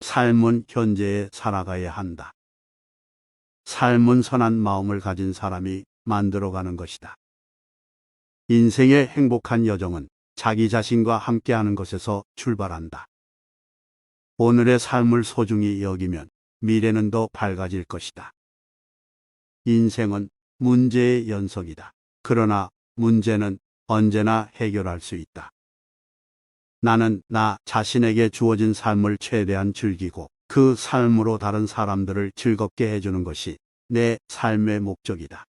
삶은 현재에 살아가야 한다. 삶은 선한 마음을 가진 사람이 만들어가는 것이다. 인생의 행복한 여정은 자기 자신과 함께하는 것에서 출발한다. 오늘의 삶을 소중히 여기면 미래는 더 밝아질 것이다. 인생은 문제의 연속이다. 그러나 문제는 언제나 해결할 수 있다. 나는 나 자신에게 주어진 삶을 최대한 즐기고 그 삶으로 다른 사람들을 즐겁게 해주는 것이 내 삶의 목적이다.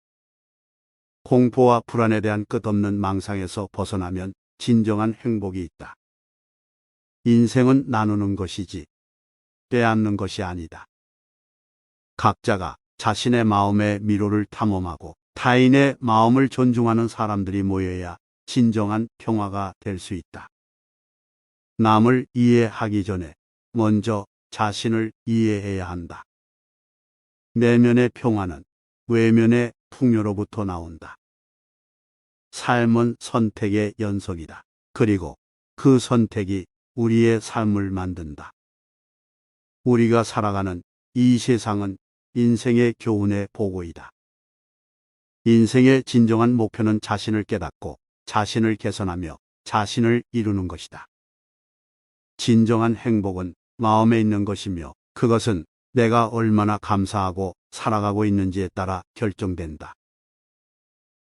공포와 불안에 대한 끝없는 망상에서 벗어나면 진정한 행복이 있다. 인생은 나누는 것이지 빼앗는 것이 아니다. 각자가 자신의 마음의 미로를 탐험하고 타인의 마음을 존중하는 사람들이 모여야 진정한 평화가 될 수 있다. 남을 이해하기 전에 먼저 자신을 이해해야 한다. 내면의 평화는 외면의 풍요로부터 나온다. 삶은 선택의 연속이다. 그리고 그 선택이 우리의 삶을 만든다. 우리가 살아가는 이 세상은 인생의 교훈의 보고이다. 인생의 진정한 목표는 자신을 깨닫고 자신을 개선하며 자신을 이루는 것이다. 진정한 행복은 마음에 있는 것이며 그것은 내가 얼마나 감사하고 살아가고 있는지에 따라 결정된다.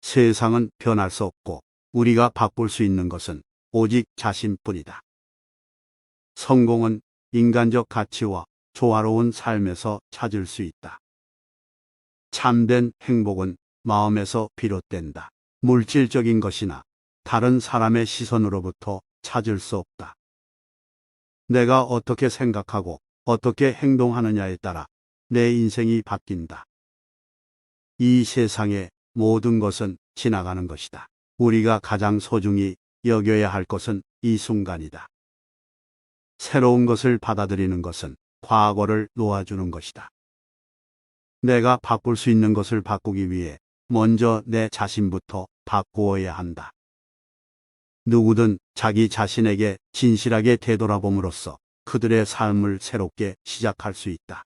세상은 변할 수 없고 우리가 바꿀 수 있는 것은 오직 자신뿐이다. 성공은 인간적 가치와 조화로운 삶에서 찾을 수 있다. 참된 행복은 마음에서 비롯된다. 물질적인 것이나 다른 사람의 시선으로부터 찾을 수 없다. 내가 어떻게 생각하고 어떻게 행동하느냐에 따라 내 인생이 바뀐다. 이 세상의 모든 것은 지나가는 것이다. 우리가 가장 소중히 여겨야 할 것은 이 순간이다. 새로운 것을 받아들이는 것은 과거를 놓아주는 것이다. 내가 바꿀 수 있는 것을 바꾸기 위해 먼저 내 자신부터 바꾸어야 한다. 누구든 자기 자신에게 진실하게 되돌아봄으로써 그들의 삶을 새롭게 시작할 수 있다.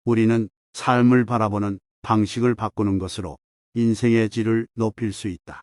우리는 삶을 바라보는 방식을 바꾸는 것으로 인생의 질을 높일 수 있다.